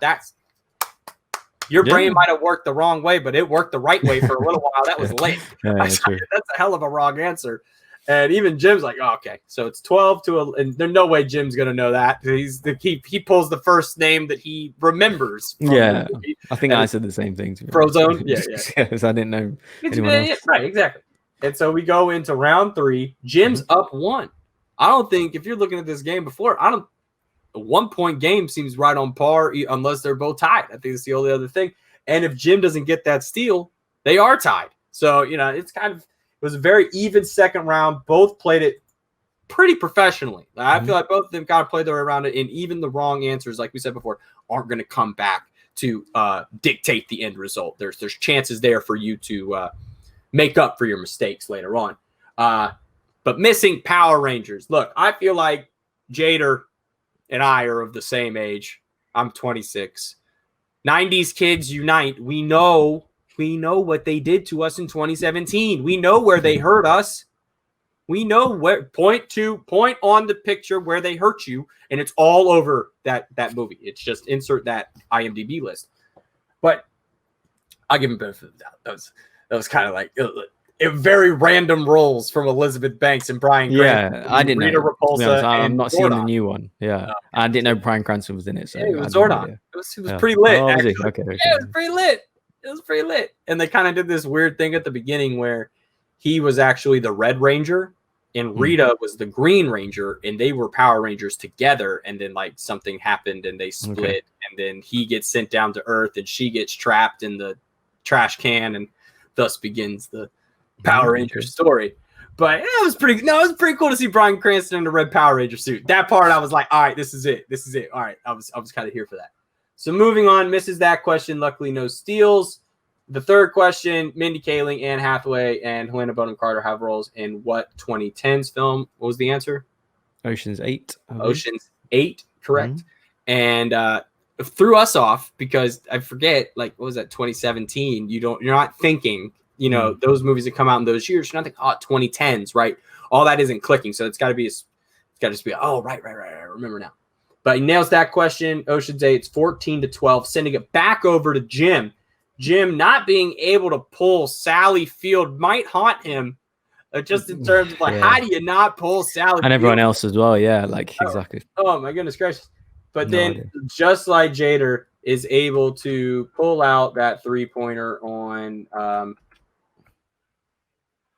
your brain might have worked the wrong way, but it worked the right way for a little while. That was lit. That's a hell of a wrong answer. And even Jim's like, oh, okay, so it's 12-11, and there's no way Jim's gonna know that. He pulls the first name that he remembers. Yeah, I think I said the same thing. Frozone. Yeah. Because I didn't know anyone else. Right, exactly. And so we go into round 3. Jim's up 1. I don't think, if you're looking at this game before, a 1-point game seems right on par, unless they're both tied. I think it's the only other thing. And if Jim doesn't get that steal, they are tied. So it's kind of. It was a very even second round. Both played it pretty professionally. I feel like both of them kind of played their way around it, and even the wrong answers, like we said before, aren't going to come back to dictate the end result. There's chances there for you to make up for your mistakes later on. But missing Power Rangers. Look, I feel like Jader and I are of the same age. I'm 26. 90s kids unite. We know what they did to us in 2017. We know where they hurt us. We know where point on the picture where they hurt you, and it's all over that movie. It's just insert that IMDb list. But I'll give him benefit of the doubt. That was kind of like very random roles from Elizabeth Banks and Bryan Cranston. I didn't Rita know. Repulsa. I'm not Zordon. seeing the new one. Yeah, I didn't know Bryan Cranston was in it. So it was Zordon. It was pretty lit. Oh, actually. okay. Yeah, it was pretty lit. It was pretty lit. And they kind of did this weird thing at the beginning where he was actually the Red Ranger and Rita was the Green Ranger, and they were Power Rangers together. And then something happened and they split, and then he gets sent down to Earth and she gets trapped in the trash can, and thus begins the Power Ranger story. But it was pretty cool to see Bryan Cranston in the red Power Ranger suit. That part I was like, all right, this is it. All right. I was kind of here for that. So moving on, misses that question. Luckily, no steals. The third question, Mindy Kaling, Anne Hathaway, and Helena Bonham Carter have roles in what 2010s film? What was the answer? Ocean's 8. Ocean's 8, correct. And threw us off because I forget, what was that, 2017? You're not thinking, those movies that come out in those years. You're not thinking, 2010s, right? All that isn't clicking. So it's got to just be, oh, right. I remember now. But he nails that question. Ocean's 8, it's 14-12, sending it back over to Jim. Jim not being able to pull Sally Field might haunt him, just in terms of how do you not pull Sally and everyone Field? else as well, exactly. Oh my goodness gracious! But then, just like Jader is able to pull out that 3-pointer on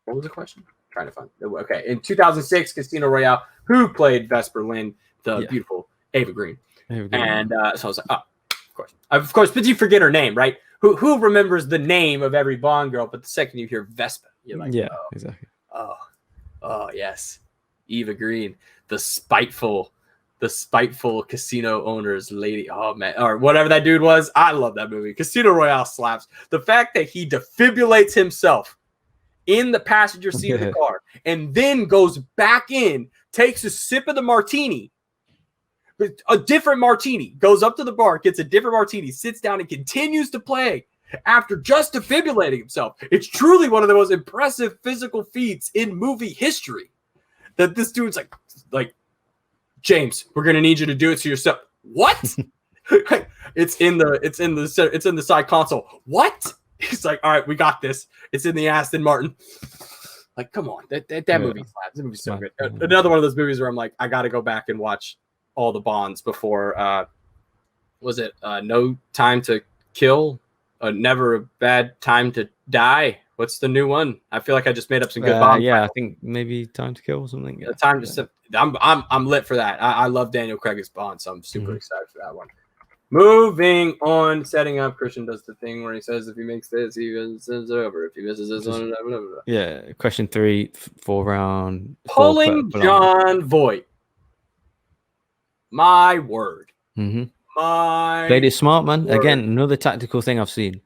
what was the question? I'm trying to find. Okay, in 2006, Casino Royale, who played Vesper Lynn, the beautiful Ava Green. And so I was like, oh, of course, but you forget her name, right? Who remembers the name of every Bond girl? But the second you hear Vespa, you're like, exactly. Oh, yes, Eva Green, the spiteful casino owner's lady. Oh man, or whatever that dude was. I love that movie. Casino Royale slaps. The fact that he defibrillates himself in the passenger seat of the car and then goes back in, takes a sip of the martini. A different martini, goes up to the bar, gets a different martini, sits down and continues to play after just defibrillating himself. It's truly one of the most impressive physical feats in movie history. That this dude's like, James, we're gonna need you to do it to yourself. What? It's in the side console. What? He's like, all right, we got this. It's in the Aston Martin. Like, come on, that movie slaps. That movie's so good. Another one of those movies where I'm like, I got to go back and watch all the Bonds before. Was it No Time to Kill? Never a Bad Time to Die. What's the new one? I feel like I just made up some good Bond. Yeah, I think maybe Time to Kill or something. Yeah. Time to. I'm lit for that. I love Daniel Craig as Bond, so I'm super excited for that one. Moving on, setting up. Christian does the thing where he says if he makes this, he says it's over. If he misses this one, blah, blah, blah. Yeah. Question 3, 4 round. Pulling John Voight. My word. My played it smart, man. word. Again, another tactical thing I've seen.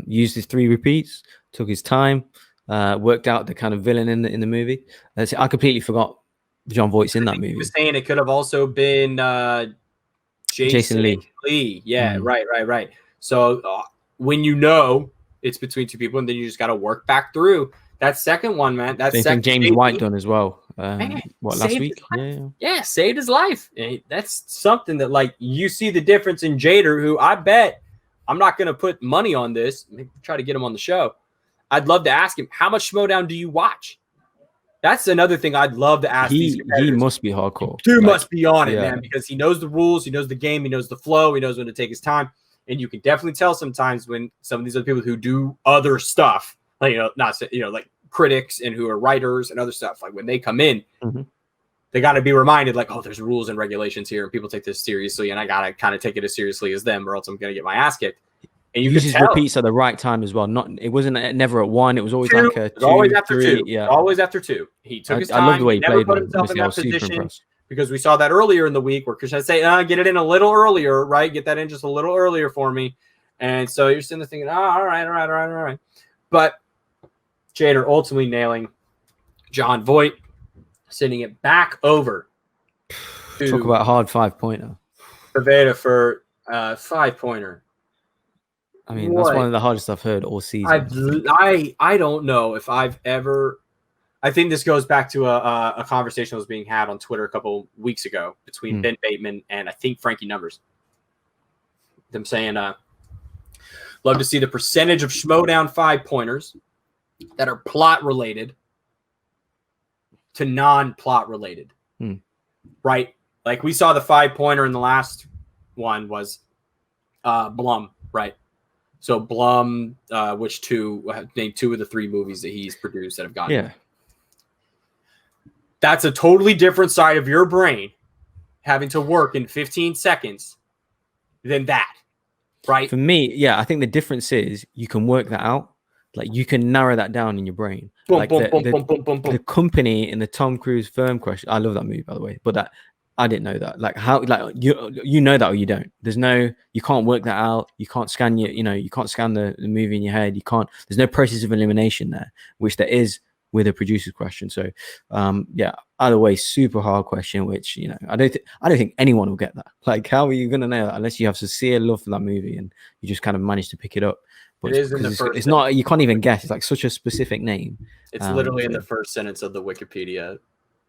Used his 3 repeats, took his time, worked out the kind of villain in the movie. I completely forgot John Voight's in that movie. He was saying it could have also been Jason Lee. Yeah, right. So when you know it's between 2 people, and then you just got to work back through that second one, man. That same thing James White done as well. Last week? Yeah, saved his life. That's something that, like, you see the difference in Jader, who I bet I'm not going to put money on this. Maybe try to get him on the show. I'd love to ask him, how much Schmoedown do you watch? That's another thing I'd love to ask. He must be hardcore. Dude must be on it, man, because he knows the rules, he knows the game, he knows the flow, he knows when to take his time. And you can definitely tell sometimes when some of these other people who do other stuff, like, like critics and who are writers and other stuff, like when they come in, they got to be reminded, like, oh, there's rules and regulations here, and people take this seriously, and I got to kind of take it as seriously as them, or else I'm going to get my ass kicked. And you uses repeats at the right time as well. It wasn't never at 1. It was always like a 2, always after 3. 2. Yeah, always after 2. He took his time. I love the way he never played. Put himself in that position, because we saw that earlier in the week where Chris had to say, get it in a little earlier, right? Get that in just a little earlier for me. And so you're sitting there thinking, all right. But Jader ultimately nailing John Voight, sending it back over. Talk about hard 5-pointer. Iacovetta for 5-pointer. I mean, that's one of the hardest I've heard all season. I don't know if I've ever. I think this goes back to a conversation that was being had on Twitter a couple weeks ago between Ben Bateman and I think Frankie Numbers. Them saying, love to see the percentage of Schmoedown 5-pointers that are plot related to non-plot related. Right? Like we saw the 5-pointer in the last one was Blum, right? So Blum, which name 2 of the 3 movies that he's produced that have gotten. Yeah. That's a totally different side of your brain having to work in 15 seconds than that, right? For me, yeah, I think the difference is you can work that out. Like you can narrow that down in your brain. The company in the Tom Cruise Firm question. I love that movie, by the way, but that I didn't know that. Like how, like you know that or you don't. You can't work that out. You can't scan you can't scan the movie in your head. There's no process of elimination there, which there is with a producer's question. So either way, super hard question, which I don't think anyone will get that. Like how are you gonna know that unless you have sincere love for that movie and you just kind of manage to pick it up? But it's not, you can't even guess. It's like such a specific name. It's literally in the first sentence of the Wikipedia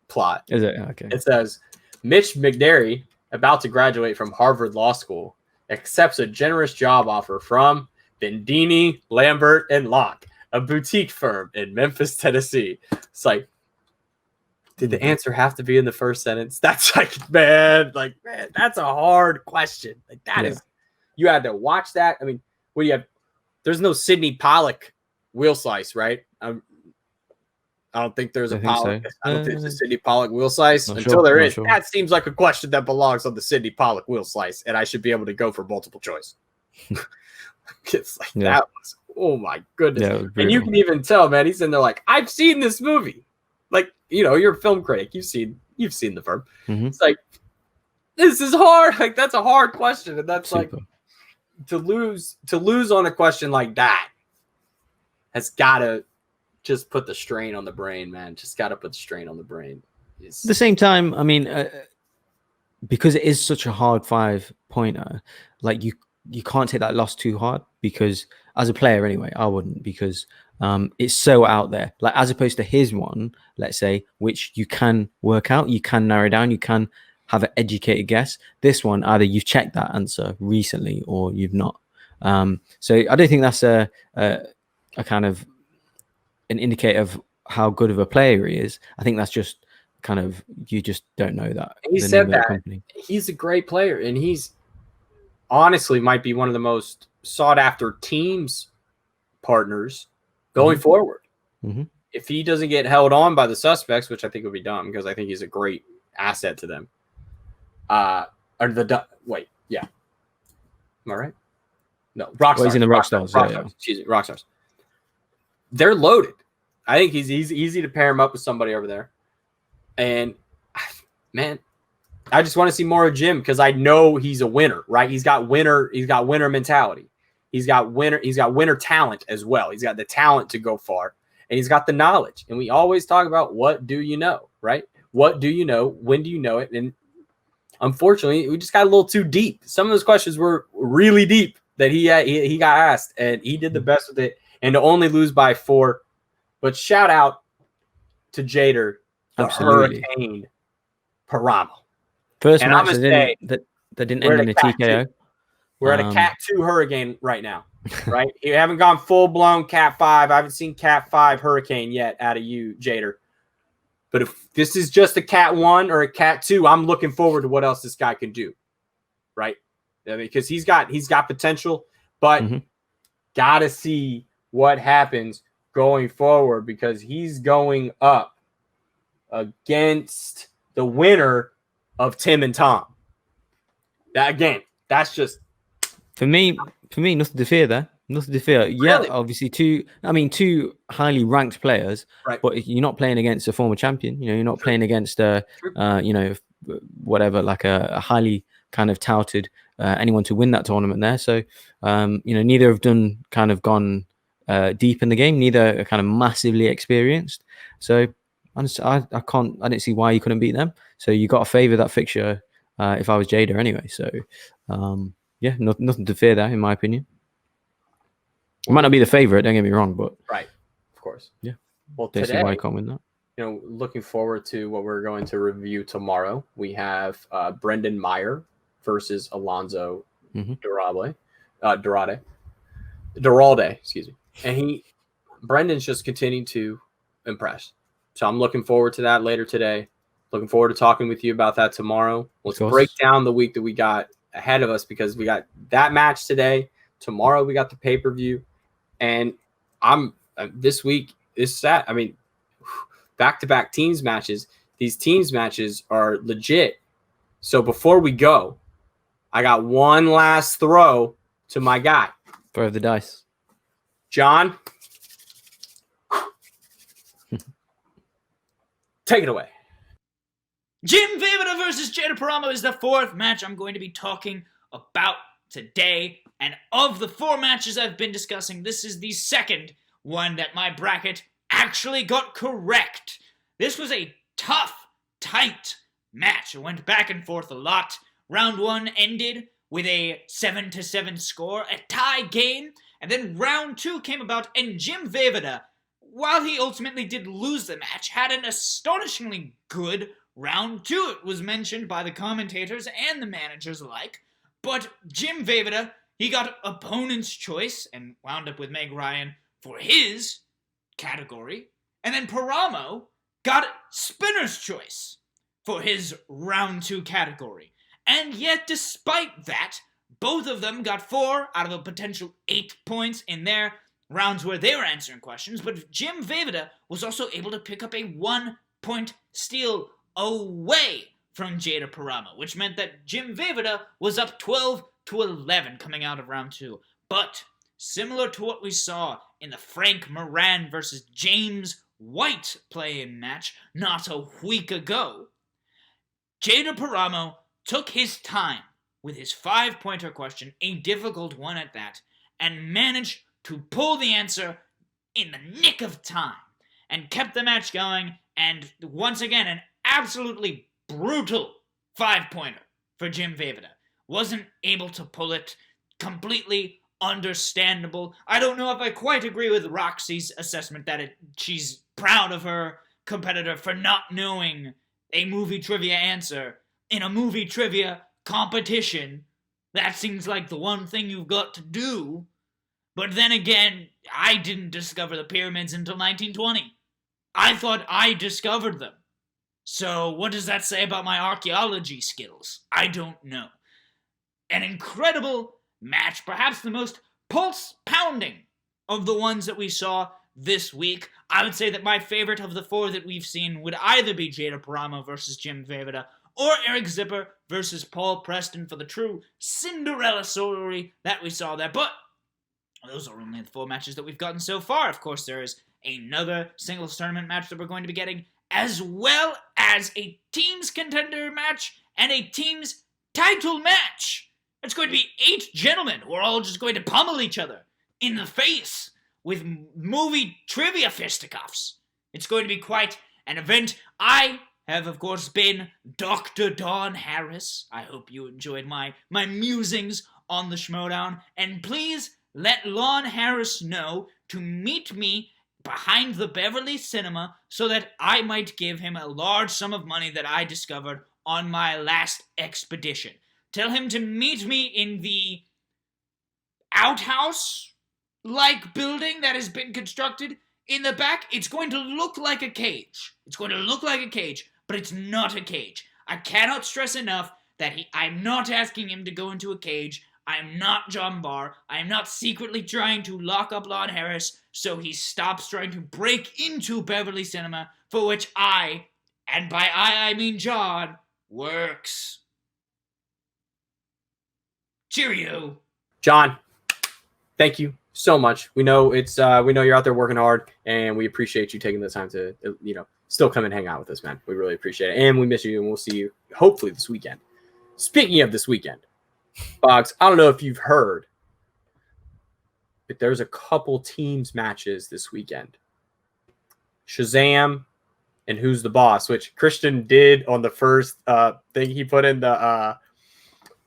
plot. Is it? Okay. It says, Mitch McDerry, about to graduate from Harvard Law School, accepts a generous job offer from Bendini, Lambert, and Locke, a boutique firm in Memphis, Tennessee. It's like, did the answer have to be in the first sentence? That's like, man, that's a hard question. Like that is, you had to watch that. I mean, what do you have? There's no Sidney Pollack wheel slice, right? I don't think there's a Pollack. So. I don't think there's a Sidney Pollack wheel slice until there is. Sure. That seems like a question that belongs on the Sidney Pollack wheel slice, and I should be able to go for multiple choice. It's like that was, oh my goodness. Yeah, and you can even tell, man, he's in there like, I've seen this movie. Like, you're a film critic. You've seen The Firm. It's like, this is hard. Like, that's a hard question. And that's super. Like to lose on a question like that has got to just put the strain on the brain, man. Just got to put the strain on the brain. At the same time, I mean, because it is such a hard 5-pointer, like you can't take that loss too hard, because as a player anyway, I wouldn't, because it's so out there. Like as opposed to his one, let's say, which you can work out, you can narrow down, you can have an educated guess. This one, either you've checked that answer recently or you've not. So I don't think that's a kind of an indicator of how good of a player he is. I think that's just kind of, you just don't know that. He said that he's a great player, and he's honestly might be one of the most sought after teams partners going forward. If he doesn't get held on by the suspects, which I think would be dumb because I think he's a great asset to them. Yeah. Am I right? No, Rockstars. He's in the Rockstars. Yeah. Excuse me, Rockstars. They're loaded. I think he's easy to pair him up with somebody over there. And man, I just want to see more of Jim because I know he's a winner, right? He's got winner mentality. He's got winner talent as well. He's got the talent to go far, and he's got the knowledge. And we always talk about what do you know, right? What do you know? When do you know it? And unfortunately, we just got a little too deep. Some of those questions were really deep that he got asked, and he did the best with it. And to only lose by 4, but shout out to Jader, the Hurricane Paramo. First match that didn't end in a TKO. We're at a Cat 2 Hurricane right now, right? You haven't gone full-blown Cat 5. I haven't seen Cat 5 Hurricane yet out of you, Jader. But if this is just a Cat 1 or a Cat 2, I'm looking forward to what else this guy can do, right? Because he's got potential, but got to see what happens going forward because he's going up against the winner of Tim and Tom. That's just for me, nothing to fear there. Nothing to fear. Yeah, really? Obviously two highly ranked players, right? But you're not playing against a former champion. You're not playing against whatever, like a highly kind of touted anyone to win that tournament there. So neither have gone deep in the game. Neither are kind of massively experienced. So I didn't see why you couldn't beat them. So you got to favour that fixture if I was Jader anyway. So nothing to fear there, in my opinion. It might not be the favourite, don't get me wrong, but right, of course. Yeah. Well, don't see why you can't win that. Looking forward to what we're going to review tomorrow. We have Brendan Meyer versus Alonzo Duralde, excuse me. And Brendan's just continuing to impress. So I'm looking forward to that later today. Looking forward to talking with you about that tomorrow. Let's break down the week that we got ahead of us because we got that match today. Tomorrow we got the pay-per-view. And this week is set. I mean, back-to-back teams matches. These teams matches are legit. So before we go, I got one last throw to my guy. Throw the dice. John, take it away. Jim Vivida versus Jader Paramo is the 4th match I'm going to be talking about today. And of the 4 matches I've been discussing, this is the 2nd one that my bracket actually got correct. This was a tough, tight match. It went back and forth a lot. Round 1 ended with a 7-7 score, a tie game. And then round 2 came about, and Jim Vivida, while he ultimately did lose the match, had an astonishingly good round 2. It was mentioned by the commentators and the managers alike. But Jim Vivida, he got opponent's choice and wound up with Meg Ryan for his category. And then Paramo got spinner's choice for his round 2 category. And yet, despite that, both of them got 4 out of a potential 8 points in their rounds where they were answering questions. But Jim Vivida was also able to pick up a 1-point steal away from Jader Paramo, which meant that Jim Vivida was up 12-11 coming out of round 2. But similar to what we saw in the Frank Moran versus James White play-in match not a week ago, Jader Paramo took his time with his 5-pointer question, a difficult one at that, and managed to pull the answer in the nick of time and kept the match going. And once again, an absolutely brutal 5-pointer for Jim Vivida. Wasn't able to pull it. Completely understandable. I don't know if I quite agree with Roxy's assessment that she's proud of her competitor for not knowing a movie trivia answer in a movie trivia competition. That seems like the one thing you've got to do. But then again, I didn't discover the pyramids until 1920. I thought I discovered them. So what does that say about my archaeology skills? I don't know. An incredible match, perhaps the most pulse-pounding of the ones that we saw this week. I would say that my favorite of the 4 that we've seen would either be Jada Paramo versus Jim Vejvoda or Eric Zipper versus Paul Preston for the true Cinderella story that we saw there. But those are only the 4 matches that we've gotten so far. Of course, there is another singles tournament match that we're going to be getting, as well as a teams contender match and a teams title match. It's going to be 8 gentlemen who are all just going to pummel each other in the face with movie trivia fisticuffs. It's going to be quite an event. I have, of course, been Dr. Don Harris. I hope you enjoyed my musings on the Schmoedown. And please let Lon Harris know to meet me behind the Beverly Cinema so that I might give him a large sum of money that I discovered on my last expedition. Tell him to meet me in the outhouse-like building that has been constructed in the back. It's going to look like a cage. It's going to look like a cage, but it's not a cage. I cannot stress enough that I'm not asking him to go into a cage. I'm not John Barr. I am not secretly trying to lock up Lon Harris so he stops trying to break into Beverly Cinema, for which I, and by I mean John, works. Cheerio. John, thank you so much. We know we know you're out there working hard, and we appreciate you taking the time to, still come and hang out with us, man. We really appreciate it, and we miss you, and we'll see you hopefully this weekend. Speaking of this weekend, Bogz, I don't know if you've heard, but there's a couple teams matches this weekend. Shazam and Who's the Boss, which Christian did on the first thing he put in the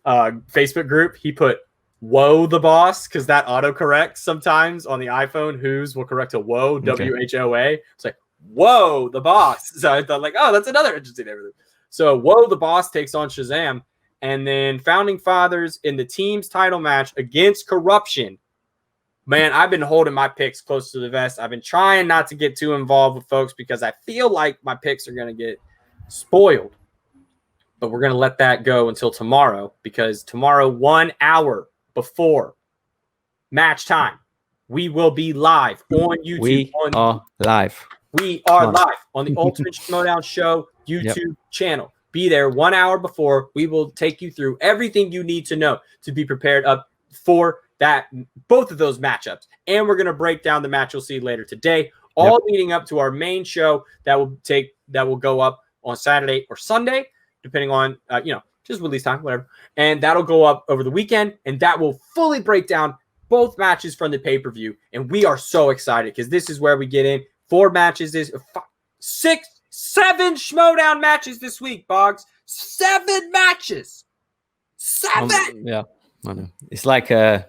Facebook group. He put "Whoa the Boss" because that autocorrects sometimes on the iPhone. Who's will correct to "Whoa," WHOA. It's like "Whoa the Boss." So I thought like, oh, that's another interesting everything. So "Whoa the Boss" takes on Shazam, and then Founding Fathers in the team's title match against Corruption. Man, I've been holding my picks close to the vest. I've been trying not to get too involved with folks because I feel like my picks are going to get spoiled. But we're going to let that go until tomorrow, because tomorrow, 1 hour before match time, we will be live on YouTube. We are live. We are live on the Ultimate Schmoedown Show YouTube channel. Be there 1 hour before. We will take you through everything you need to know to be prepared up for both of those matchups. And we're going to break down the match you'll see later today, all leading up to our main show that will go up on Saturday or Sunday, depending on, just release time, whatever. And that'll go up over the weekend, and that will fully break down both matches from the pay-per-view. And we are so excited because this is where we get in 4 matches, 7 Schmoedown matches this week, Bogz. 7 matches. 7. Yeah, I know. It's like every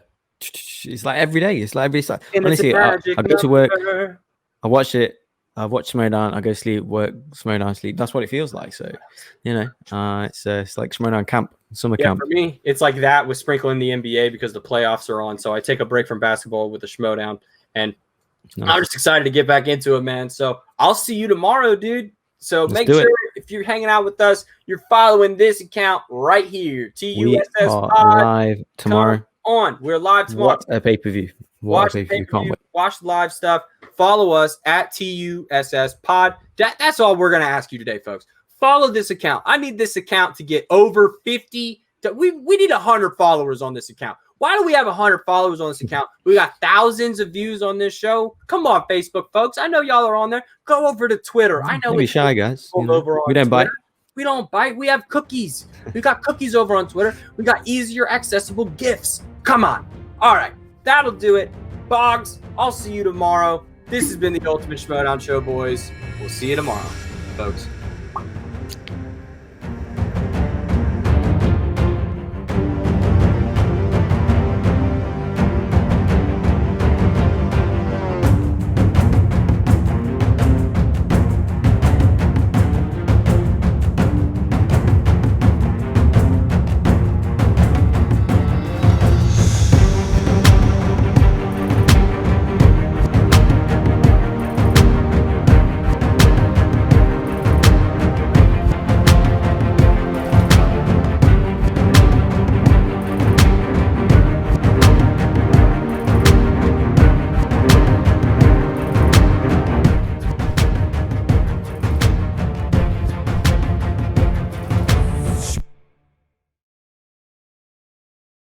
day. It's like honestly, I go to work, I watch it. I watch Schmoedown, I go sleep, work, Schmoedown, sleep. That's what it feels like. So, it's like Schmoedown camp, summer camp. For me, it's like that with sprinkling the NBA because the playoffs are on. So I take a break from basketball with the Schmoedown, and I'm just excited to get back into it, man. So I'll see you tomorrow, dude. So make sure if you're hanging out with us, you're following this account right here. TUSS Pod. Live tomorrow. We're live tomorrow. What a pay-per-view. Watch the live stuff. Follow us at TUSS Pod. That's all we're going to ask you today, folks. Follow this account. I need this account to get over 50. We need 100 followers on this account. Why do we have 100 followers on this account? We got thousands of views on this show. Come on, Facebook, folks. I know y'all are on there. Go over to Twitter. I know we shy, guys. We don't bite. We don't bite. We have cookies. We got cookies over on Twitter. We got easier accessible gifts. Come on. All right. That'll do it. Bogz, I'll see you tomorrow. This has been the Ultimate Schmoedown Show, boys. We'll see you tomorrow, folks.